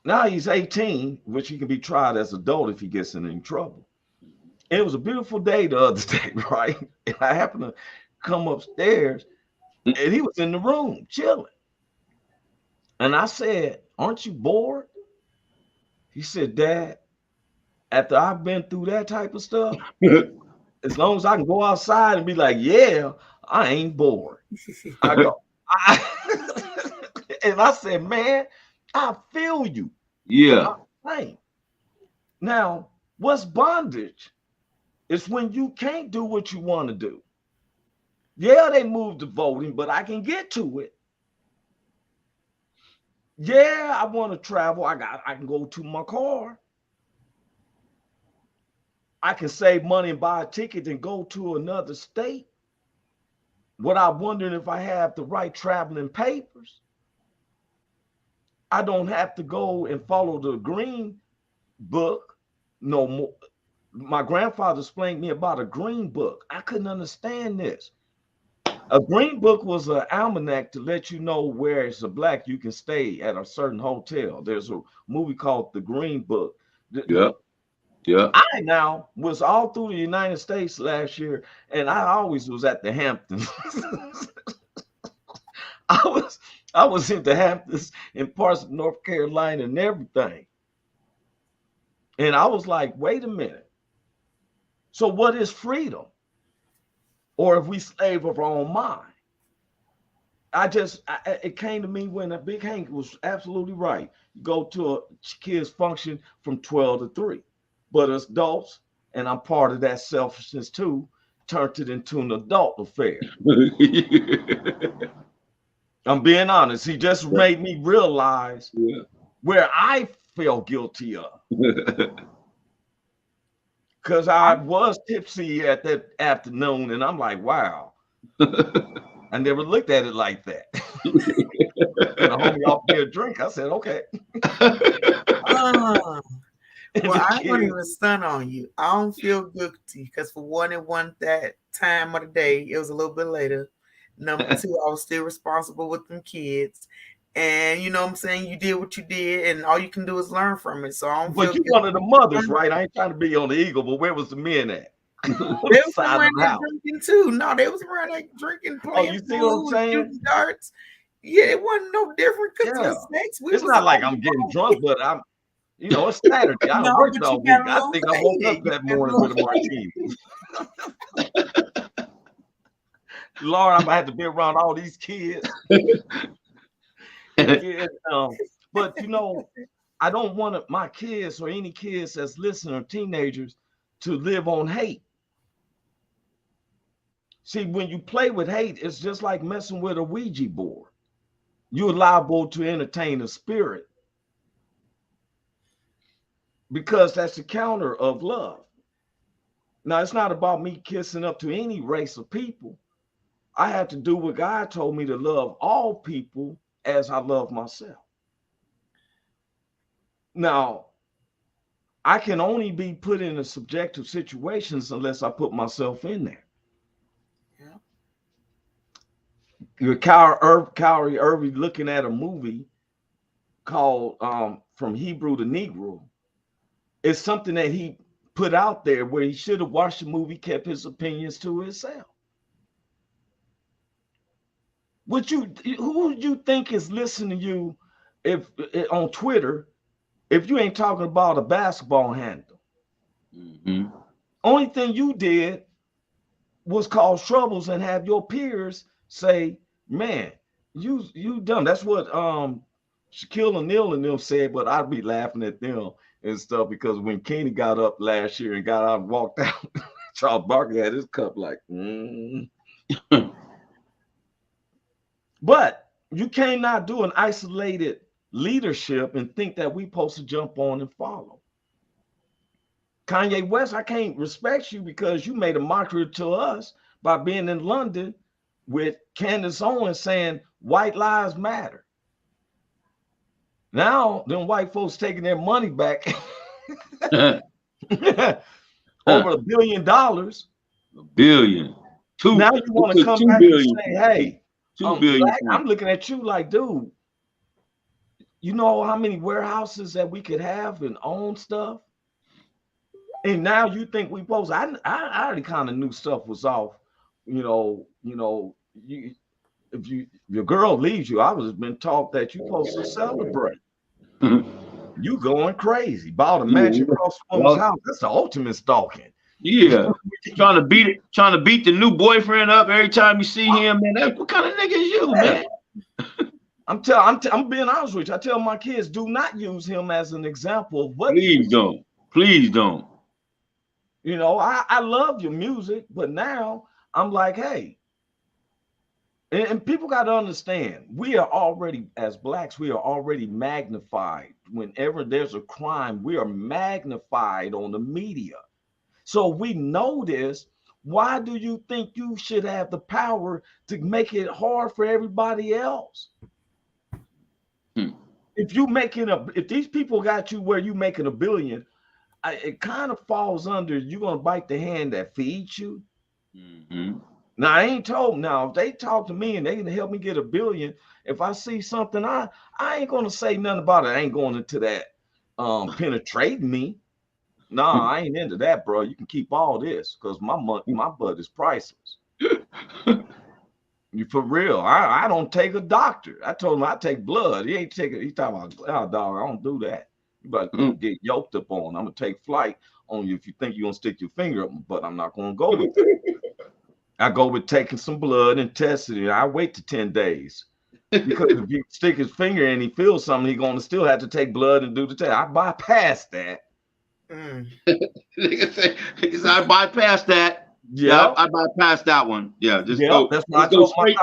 now he's 18, which he can be tried as an adult if he gets in any trouble. And it was a beautiful day the other day, right? And I happened to come upstairs and he was in the room chilling. And I said, aren't you bored? He said, Dad, after I've been through that type of stuff, as long as I can go outside and be like, yeah, I ain't bored. I go, and I said, man, I feel you. Yeah. Now, what's bondage? It's when you can't do what you want to do. Yeah, they moved to voting, but I can get to it. Yeah, I want to travel. I can go to my car. I can save money and buy a ticket and go to another state without wondering if I have the right traveling papers. I don't have to go and follow the green book no more. My grandfather explained me about a green book. I couldn't understand this. A green book was an almanac to let you know where as a black you can stay at a certain hotel. There's a movie called The Green Book. Yeah. Yeah. I now was all through the United States last year, and I always was at the Hamptons. I was in the Hamptons in parts of North Carolina and everything. And I was like, wait a minute. So what is freedom? Or if we slave of our own mind? It came to me when Big Hank was absolutely right. You go to a kid's function from 12 to 3. But as adults, and I'm part of that selfishness too, turned it into an adult affair. I'm being honest. He just made me realize where I felt guilty of. Because I was tipsy at that afternoon, and I'm like, wow. I never looked at it like that. And the homie offered me a drink. I said, okay. Well, I don't even stun on you. I don't feel guilty because for one, it wasn't that time of the day. It was a little bit later. Number two, I was still responsible with them kids. And you know what I'm saying? You did what you did, and all you can do is learn from it. So I don't But feel you one of the mothers, right? I ain't trying to be on the Eagle, but where was the men at? They was around there drinking too. No, they was around there drinking, playing you see what I'm saying? shooting darts. Yeah, it wasn't no different because of sex. It's not like I'm getting drunk, but I'm, you know, it's Saturday. I worked all week. I think I woke up that morning with a martini. Lord, I'm gonna have to be around all these kids. But you know, I don't want my kids or any kids that's listening or teenagers to live on hate. See, when you play with hate, it's just like messing with a Ouija board. You're liable to entertain a spirit because that's the counter of love. Now, it's not about me kissing up to any race of people. I have to do what God told me to love all people as I love myself. Now, I can only be put in a subjective situations unless I put myself in there. You're Kyrie Irving looking at a movie called From Hebrew to Negro. It's something that he put out there where he should have watched the movie, kept his opinions to himself. Who you think is listening to you if on Twitter if you ain't talking about a basketball handle? Only thing you did was cause troubles and have your peers say, man, you dumb. That's what Shaquille O'Neal and them said, but I'd be laughing at them and stuff because when Kenny got up last year and got out and walked out, Charles Barkley had his cup like, But you cannot do an isolated leadership and think that we supposed to jump on and follow. Kanye West, I can't respect you because you made a mockery to us by being in London with Candace Owens saying white lives matter. Now, them white folks taking their money back over $1 billion. $1 billion. Now you want to come back and say, hey, I'm looking at you like, dude, you know how many warehouses that we could have and own stuff? And now you think we supposed, I already kind of knew stuff was off. If your girl leaves you, I was been taught that you're supposed to celebrate. You going crazy. Bought a mansion across the woman's house. That's the ultimate stalking. Yeah. trying to beat the new boyfriend up every time you see him, man. What kind of nigga is you, man? I'm being honest with you. I tell my kids, do not use him as an example of what. Please don't. Please don't. You know, I love your music, but now I'm like, hey, and people got to understand, we are already, as blacks, we are already magnified. Whenever there's a crime, we are magnified on the media. So we know this. Why do you think you should have the power to make it hard for everybody else? If these people got you where you making $1 billion, it kind of falls under you're gonna bite the hand that feeds you. Now I ain't told. Now if they talk to me and they can help me get $1 billion, if I see something, I ain't gonna say nothing about it. I ain't going into that penetrating me. Nah, I ain't into that, bro. You can keep all this because my butt is priceless. You for real? I don't take a doctor. I told him I take blood. He ain't taking. He talking about, oh, dog, I don't do that. You better get yoked up on. I'm gonna take flight on you if you think you're gonna stick your finger up my butt. I'm not gonna go with that. I go with taking some blood and testing it. I wait to 10 days because if you stick his finger and he feels something, he's gonna still have to take blood and do the test. I bypass that. I bypassed that. Yeah, I bypassed that one. Yeah, just go. That's what go straight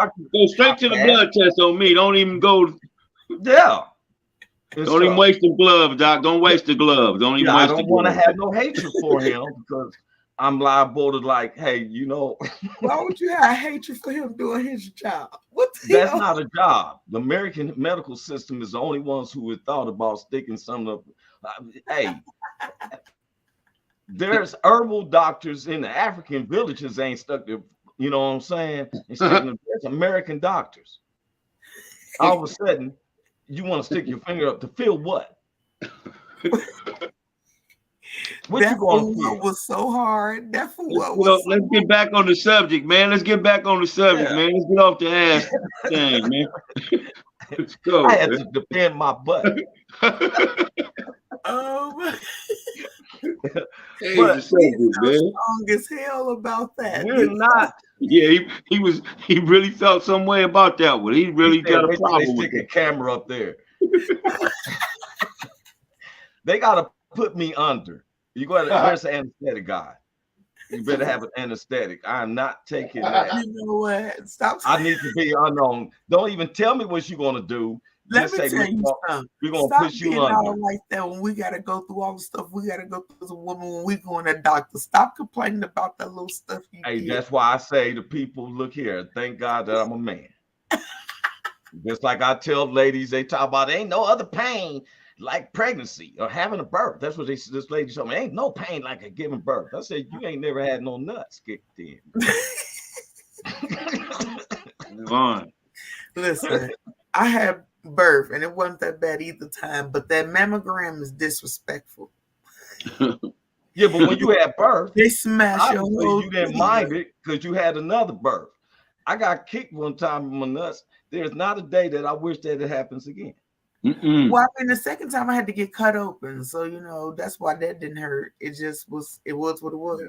to the blood test on me. Don't even go. Yeah. Don't even waste the glove, Doc. Don't waste the glove. Don't even waste the glove. I don't want to have no hatred for him because I'm liable to like, hey, you know, Why would you have hatred for him doing his job? What the that's hell? not a job. The American medical system is the only ones who have thought about sticking some of. Hey, there's herbal doctors in the African villages ain't stuck there. You know what I'm saying? There's American doctors. All of a sudden, you want to stick your finger up to feel what? What that you going to feel? was so hard. That for what was Let's get back on the subject, man. Let's get back on the subject, man. Let's get off the ass thing, man. Let's go. I had to defend my butt. Hey, but strong as hell about that. We're not. Yeah, he really felt some way about that one. He really got a problem with a camera up there. They gotta put me under. You go to there's an anesthetic guy. You better have an anesthetic. I'm not taking that. You know what? Stop. I need to be unknown. Don't even tell me what you're gonna do. Let me tell you something. We're gonna Stop push you being under. all like that when we gotta go through all the stuff we gotta go through as a woman when we go in a doctor. Stop complaining about that little stuff you did. That's why I say to people, look here, thank God that I'm a man. Just like I tell ladies, they talk about ain't no other pain like pregnancy or having a birth. That's what this lady told me. Ain't no pain like a giving birth. I said, you ain't never had no nuts kicked in. Listen, I had birth and it wasn't that bad either time, but that mammogram is disrespectful. Yeah, but when you had birth, they smash your whole you didn't mind it because you had another birth. I got kicked one time with my nuts. There's not a day that I wish that it happens again. Well, I mean, the second time I had to get cut open, so you know that's why that didn't hurt. It just was. It was what it was. Yeah.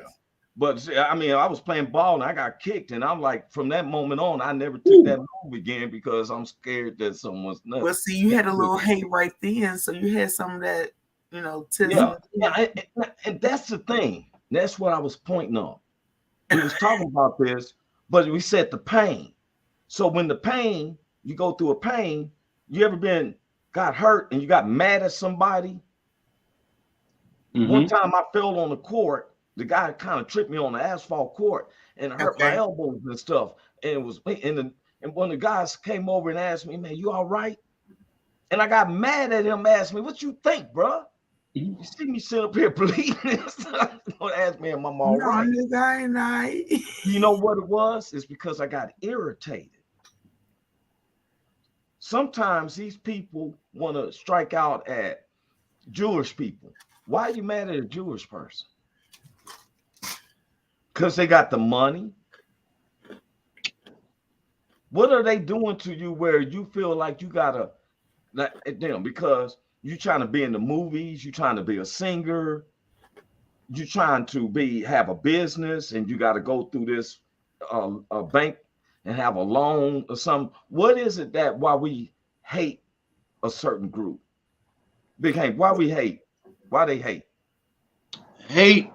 But I mean, I was playing ball and I got kicked, and I'm like, from that moment on, I never took that move again because I'm scared that someone's nuts. Well, see, you had a little hate right then, so you had some of that, you know. And that's the thing. That's what I was pointing on. We was talking about this, but we said the pain. So when the pain, you go through a pain, you ever got hurt and you got mad at somebody? One time I fell on the court. The guy kind of tripped me on the asphalt court and hurt my elbows and stuff. And it was and when the guys came over and asked me, man, you all right? And I got mad at him, asked me, what you think, bro? You see me sit up here bleeding and stuff. Don't ask me, am I all right? You know what it was? It's because I got irritated. Sometimes these people want to strike out at Jewish people. Why are you mad at a Jewish person? Because they got the money. What are they doing to you where you feel like you gotta, because you're trying to be in the movies, you're trying to be a singer, you're trying to have a business, and you got to go through this a bank and have a loan or something. What is it that why we hate a certain group? Big Hank, why we hate? Why they hate? Hate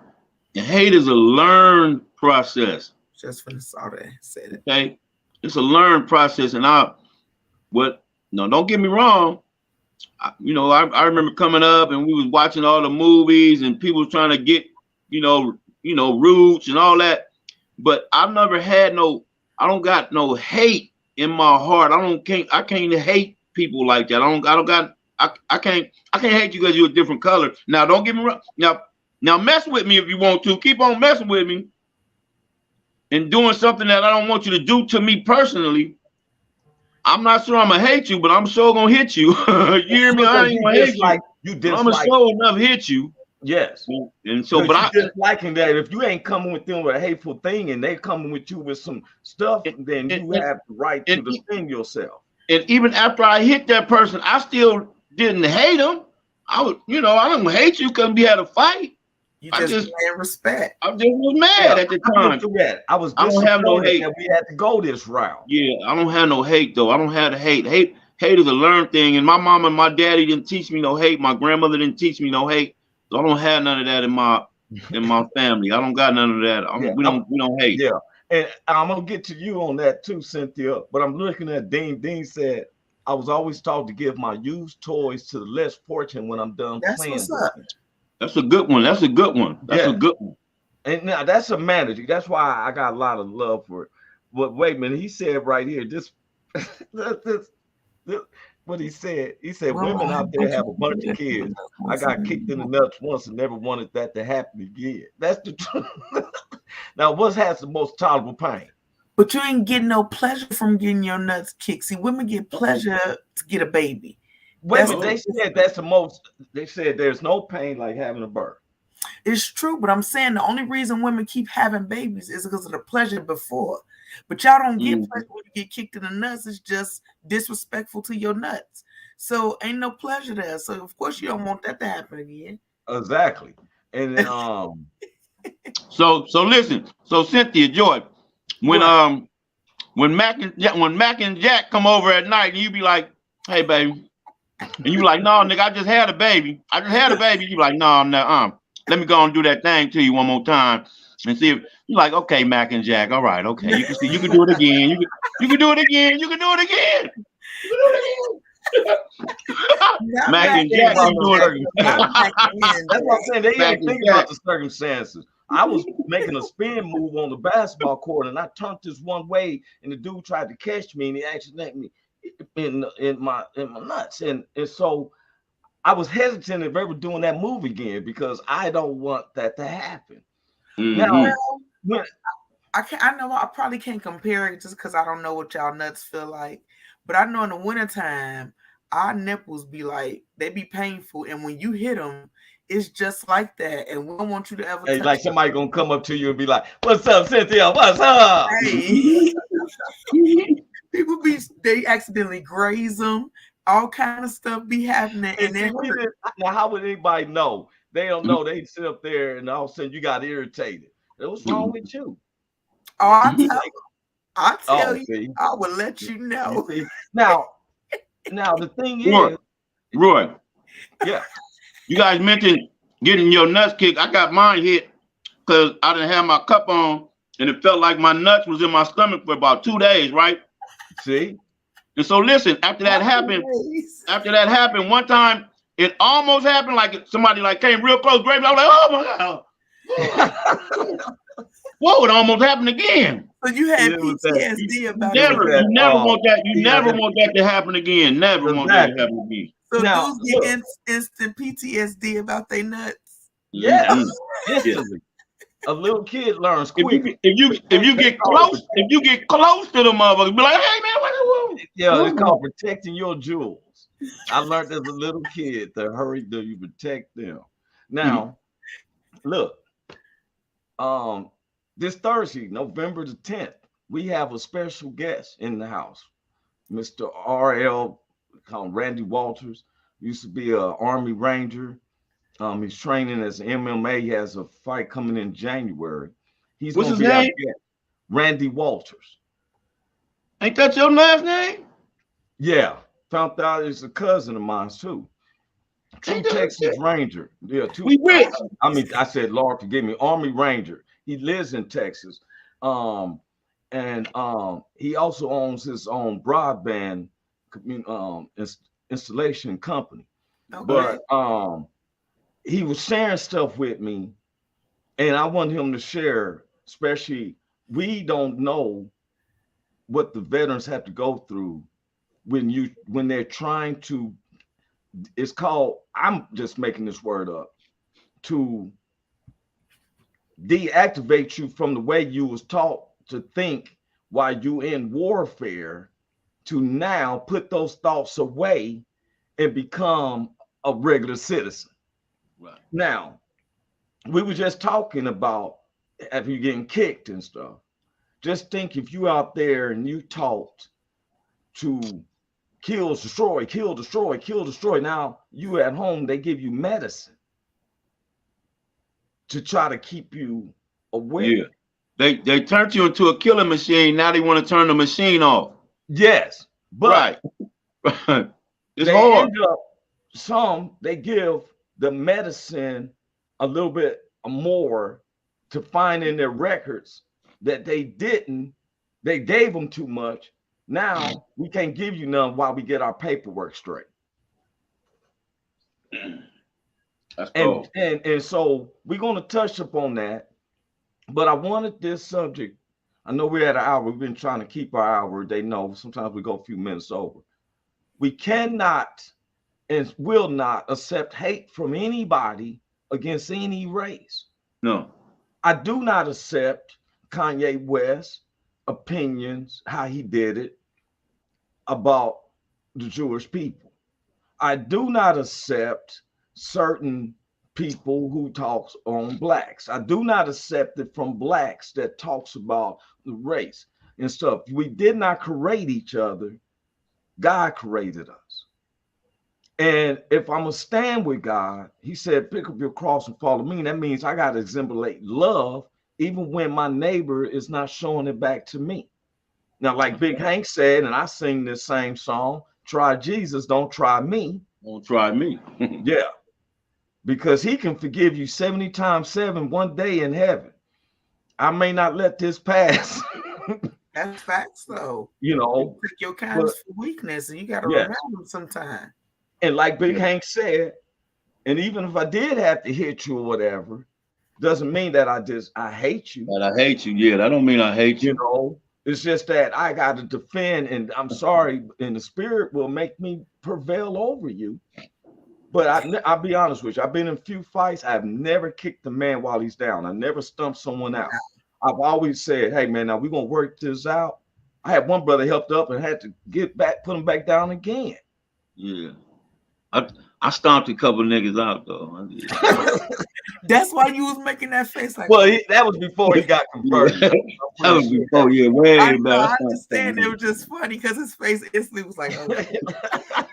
is a learned process. Just when I saw that, said it. Okay, it's a learned process, and don't get me wrong. I remember coming up and we was watching all the movies and people trying to get, roots and all that. But I've never had I don't got no hate in my heart. I can't hate people like that. I can't hate you because you're a different color. Now, don't get me wrong. Now mess with me if you want to. Keep on messing with me and doing something that I don't want you to do to me personally. I'm not sure I'm gonna hate you, but I'm sure gonna hit you. You hear me? I ain't gonna hate you. I'm gonna sure enough hit you. Yes. And so, but I just liking that if you ain't coming with them with a hateful thing and they coming with you with some stuff, then you have the right to defend yourself. And even after I hit that person, I still didn't hate him. I don't hate you because we had a fight. You just had respect. I just was mad at the time. I don't have no hate. That we had to go this route. Yeah, I don't have no hate though. I don't have the hate. Hate is a learned thing. And my mom and my daddy didn't teach me no hate. My grandmother didn't teach me no hate. So I don't have none of that in my family. I don't got none of that. We don't hate. Yeah, and I'm gonna get to you on that too, Cynthia. But I'm looking at Dean. Dean said I was always taught to give my used toys to the less fortunate when I'm done playing. What's up. That's a good one. That's a good one. That's a good one. And now that's a manager. That's why I got a lot of love for it. But wait a minute, he said right here, this, this what he said. He said women out there have a bunch of kids. I got kicked in the nuts once and never wanted that to happen again. That's the truth. Now, what has the most tolerable pain? But you ain't getting no pleasure from getting your nuts kicked. See, women get pleasure to get a baby. Wait a minute, they said that's the most. They said there's no pain like having a birth. It's true, but I'm saying the only reason women keep having babies is because of the pleasure before. But y'all don't get pleasure when you get kicked in the nuts. It's just disrespectful to your nuts. So ain't no pleasure there. So of course you don't want that to happen again. Exactly. And So listen. So Cynthia Joy, when Mac and Jack come over at night and you be like, "Hey baby," and you be like, "No, nigga, I just had a baby. You be like, "No, let me go and do that thing to you one more time and see if you're like, okay, Mac and Jack, all right, okay, you can see, you can do it again, you can do it again, you can do it again, Mac and Jack are doing it. That's what I'm saying. They didn't think about the circumstances. I was making a spin move on the basketball court, and I turned this one way, and the dude tried to catch me, and he actually hit me in my nuts, and so I was hesitant of ever doing that move again because I don't want that to happen. Now, I know I probably can't compare it just because I don't know what y'all nuts feel like, but I know in the wintertime, our nipples be like, they be painful, and when you hit them, it's just like that, and we don't want you to ever touch like somebody gonna come up to you and be like, "What's up, Cynthia? What's up?" Hey. People they accidentally graze them. All kind of stuff be happening, and then now how would anybody know? They don't know. They sit up there, and all of a sudden you got irritated. What's wrong with you? Oh, I tell you, see? I will let you know. Now the thing is, Roy, yeah, you guys mentioned getting your nuts kicked. I got mine hit because I didn't have my cup on, and it felt like my nuts was in my stomach for about 2 days, right? See. And so listen, after that happened, one time it almost happened, like somebody like came real close, grabbed me. I was like, oh my God. Whoa, it almost happened again. So you had PTSD about it. You never want that. You never want that to happen again. Never want that to happen again. So now, dudes get instant PTSD about their nuts. Yeah. A little kid learns quick. If you get close to the motherfuckers, be like, hey man, what? Yeah, it's called protecting your jewels. I learned as a little kid to hurry till you protect them. Now, look, this Thursday, November the 10th, we have a special guest in the house, Mr. R.L. called Randy Walters. Used to be an Army Ranger. He's training as an MMA. He has a fight coming in January. What's his name? Randy Walters. Ain't that your last name? Yeah. Found out it's a cousin of mine too. True Texas Ranger. Yeah, I said, Lord, forgive me. Army Ranger. He lives in Texas. And he also owns his own broadband installation company. Okay. But he was sharing stuff with me, and I want him to share, especially we don't know what the veterans have to go through when they're trying to, it's called, I'm just making this word up, to deactivate you from the way you was taught to think while you in warfare, to now put those thoughts away and become a regular citizen. Right. Now, we were just talking about if you getting kicked and stuff. Just think if you out there and you taught to kill, destroy, kill, destroy, kill, destroy. Now you at home, they give you medicine to try to keep you awake. Yeah. They turned you into a killing machine. Now they want to turn the machine off. Yes, but right. It's they hard. They give the medicine a little bit more to find in their records that they gave them too much. Now we can't give you none while we get our paperwork straight. That's cool. And so we're going to touch upon that. But I wanted this subject. I know we're at an hour. We've been trying to keep our hour. They know sometimes we go a few minutes over. We cannot and will not accept hate from anybody against any race. No. I do not accept Kanye West's opinions, how he did it about the Jewish people. I do not accept certain people who talks on blacks. I do not accept it from blacks that talks about the race and stuff. We did not create each other. God created us. And if I'm gonna stand with God, he said, pick up your cross and follow me. That means I gotta exemplate love, even when my neighbor is not showing it back to me. Now, like Big Hank said, and I sing this same song, try Jesus, don't try me. Don't try me. Yeah. Because he can forgive you 70 times 7 one day in heaven. I may not let this pass. That's facts, though. You know, you take your kindness for weakness, and you got to remember them sometime. And like Big Hank said, and even if I did have to hit you or whatever, doesn't mean that I hate you. But I hate you. Yeah, that don't mean I hate you. You know, it's just that I got to defend, and I'm sorry, and the spirit will make me prevail over you. But I'll be honest with you. I've been in a few fights. I've never kicked a man while he's down. I never stumped someone out. I've always said, hey, man, now we're going to work this out. I had one brother helped up and had to get back, put him back down again. Yeah. I stomped a couple niggas out, though. That's why you was making that face like well, that was before he got converted. That was before, yeah, way back. I understand. It was just funny because his face instantly was like, okay.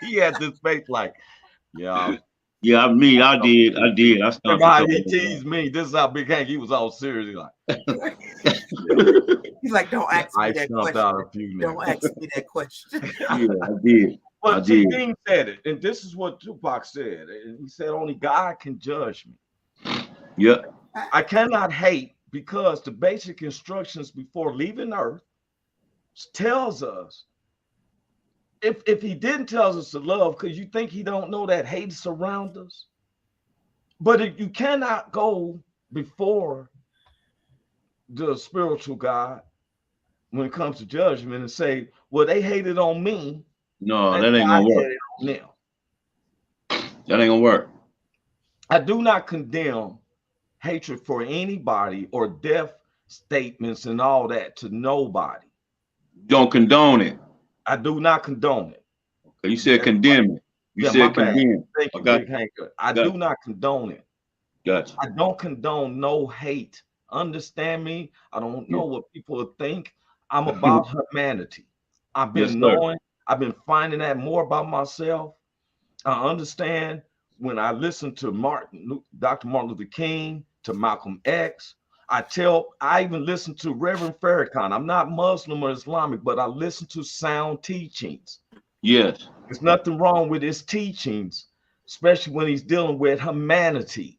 He had this face like, yeah. Yeah, I did. I stomped how he teased me. This is how Big Hank, he was all serious. He's like, don't ask me that question. Don't ask me that question. Yeah, I did. But King said it, and this is what Tupac said. And he said, only God can judge me. Yeah. I cannot hate because the basic instructions before leaving Earth tells us, if he didn't tell us to love, because you think he don't know that hate is around us? But if you cannot go before the spiritual God when it comes to judgment and say, well, they hated on me. No, that ain't gonna work. That ain't gonna work. I do not condemn hatred for anybody or death statements and all that to nobody. Don't condone it. I do not condone it. Okay, you said condemn it. You said condemn. Thank you, Big Hank. I do not condone it. Gotcha. I don't condone no hate. Understand me? I don't know what people think. I'm about humanity. I've been I've been finding that more about myself. I understand when I listen to Dr. Martin Luther King, to Malcolm X. I even listen to Reverend Farrakhan. I'm not Muslim or Islamic, but I listen to sound teachings. Yes. There's nothing wrong with his teachings, especially when he's dealing with humanity.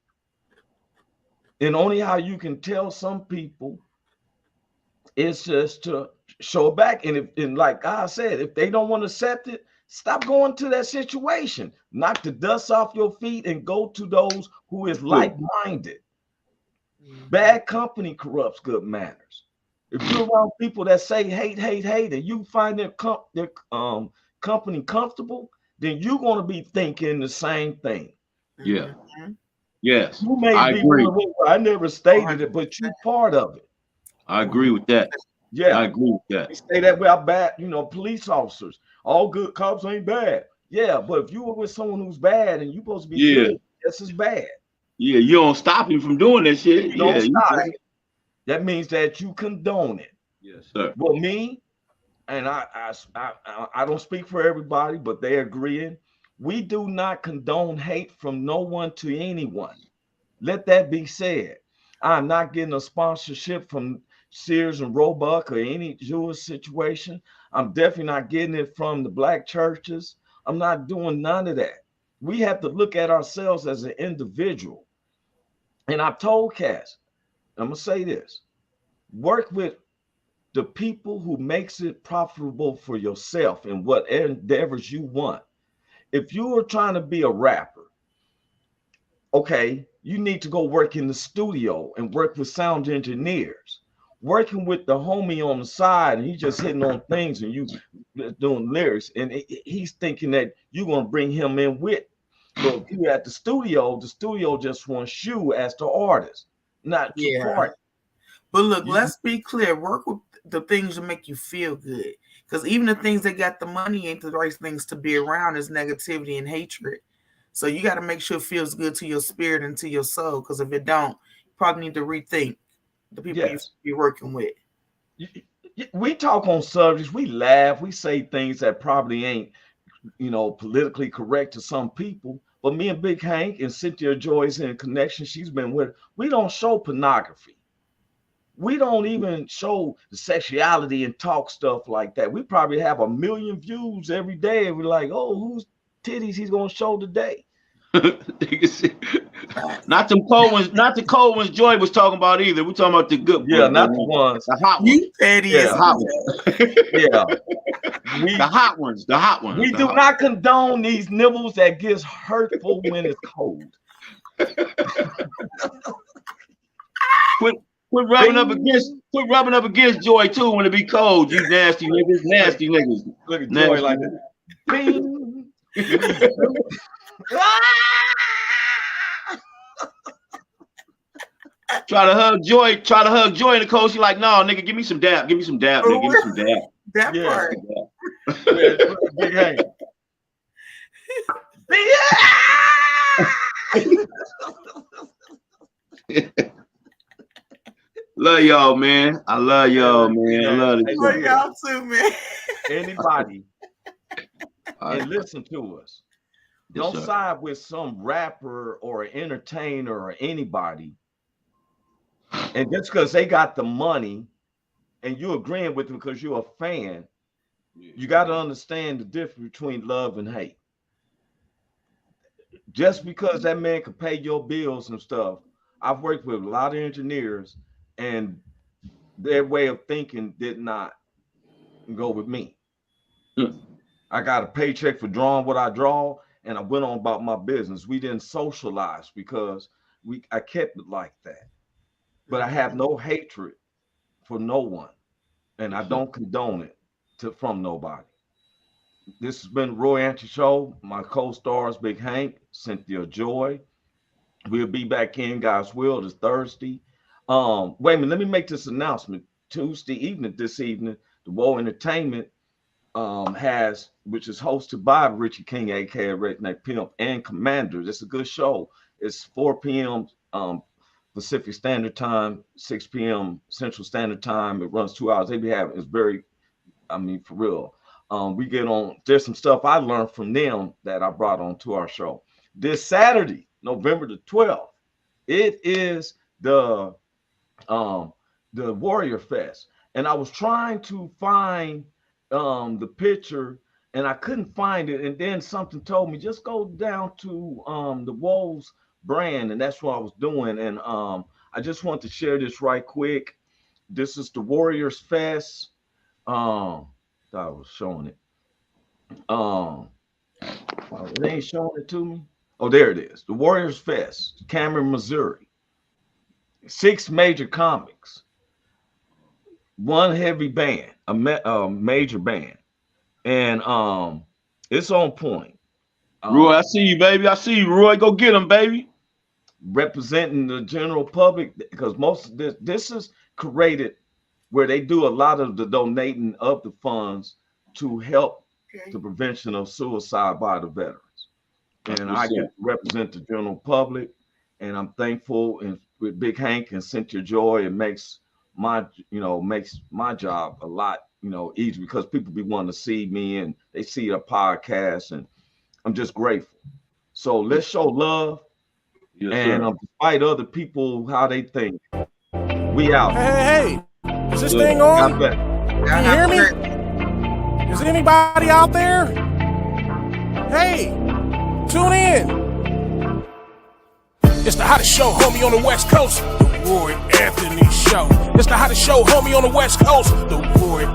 And only how you can tell some people is just to show back. And like God said, if they don't want to accept it, stop going to that situation. Knock the dust off your feet and go to those who is like-minded. Bad company corrupts good manners. If you're around people that say hate, and you find their company comfortable, then you're going to be thinking the same thing. Yeah. Yes. You may be agree. I never stated it, but you're part of it. I agree with that. Yeah, I agree with that. We say that about bad, police officers. All good cops ain't bad. Yeah, but if you were with someone who's bad and you're supposed to be good, this is bad. Yeah, you don't stop him from doing that shit. That means that you condone it. Yes, sir. Well, me, and I don't speak for everybody, but they're agreeing. We do not condone hate from no one to anyone. Let that be said. I'm not getting a sponsorship from Sears and Roebuck or any Jewish situation. I'm definitely not getting it from the black churches. I'm not doing none of that. We have to look at ourselves as an individual. And I've told Cass, I'm going to say this, work with the people who makes it profitable for yourself and what endeavors you want. If you are trying to be a rapper, okay, you need to go work in the studio and work with sound engineers, working with the homie on the side, and he just hitting on things and you doing lyrics, and he's thinking that you're going to bring him in with. But if you're at the studio just wants you as the artist, not to part. But look, let's be clear. Work with the things that make you feel good. Because even the things that got the money ain't the right things to be around is negativity and hatred. So you got to make sure it feels good to your spirit and to your soul. Because if it don't, you probably need to rethink the people you're working with. We talk on subjects, we laugh, we say things that probably ain't, politically correct to some people. But me and Big Hank and Cynthia Joy's in connection, she's been with, we don't show pornography. We don't even show the sexuality and talk stuff like that. We probably have 1 million views every day. And we're like, oh, whose titties he's going to show today? Not the cold ones Joy was talking about either. We're talking about the good ones. Yeah, not the ones. The hot ones. You petty. Yeah, hot ones. Yeah. The hot ones. The hot ones. We do not condone these nibbles that gets hurtful when it's cold. Quit rubbing up against Joy too when it be cold. You nasty niggas. Look at Joy like that. Bing. Try to hug Joy in the cold. She like, no, nigga, give me some dap. Nigga, give me some dap. That part. Big Hank. Love y'all, man. I love y'all, man. I love I love y'all too, man. Anybody, and listen to us. Don't side with some rapper or entertainer or anybody. And just because they got the money and you agreeing with them because you're a fan, you got to understand the difference between love and hate. Just because that man can pay your bills and stuff. I've worked with a lot of engineers and their way of thinking did not go with me. I got a paycheck for drawing what I draw, and I went on about my business. We didn't socialize because I kept it like that. But I have no hatred for no one, and I don't condone it from nobody. This has been Roy Anthony Show. My co-stars, Big Hank, Cynthia Joi. We'll be back in, God's will, this Thursday. Wait a minute, let me make this announcement. This evening, the Woe Entertainment which is hosted by Richie King, aka Redneck Pimp, and Commanders. It's a good show. It's 4 p.m. Pacific Standard Time, 6 p.m. Central Standard Time. It runs 2 hours. It's very, for real. We get on, there's some stuff I learned from them that I brought on to our show. This Saturday, November the 12th, it is the Warrior Fest. And I was trying to find the picture and I couldn't find it. And then something told me, just go down to the Woes brand. And that's what I was doing. And I just want to share this right quick. This is the Warriors Fest. Thought I was showing it. It ain't showing it to me. Oh, there it is. The Warriors Fest, Cameron, Missouri. 6 major comics. 1 heavy band, a major band. And it's on point. Roy, I see you, baby. I see you, Roy. Go get him, baby. Representing the general public, because most of this is created where they do a lot of the donating of the funds to help the prevention of suicide by the veterans. And I get to represent the general public, and I'm thankful. And with Big Hank and Cynthia Joi, it makes my job a lot, easier, because people be wanting to see me and they see a podcast, and I'm just grateful. So let's show love. Yes, and despite other people how they think, we out. Hey, is this thing on? Can you hear me? Is anybody out there? Hey, tune in. It's the hottest show, homie, on the West Coast. The Roy Anthony Show. It's the hottest show, homie, on the West Coast. The Roy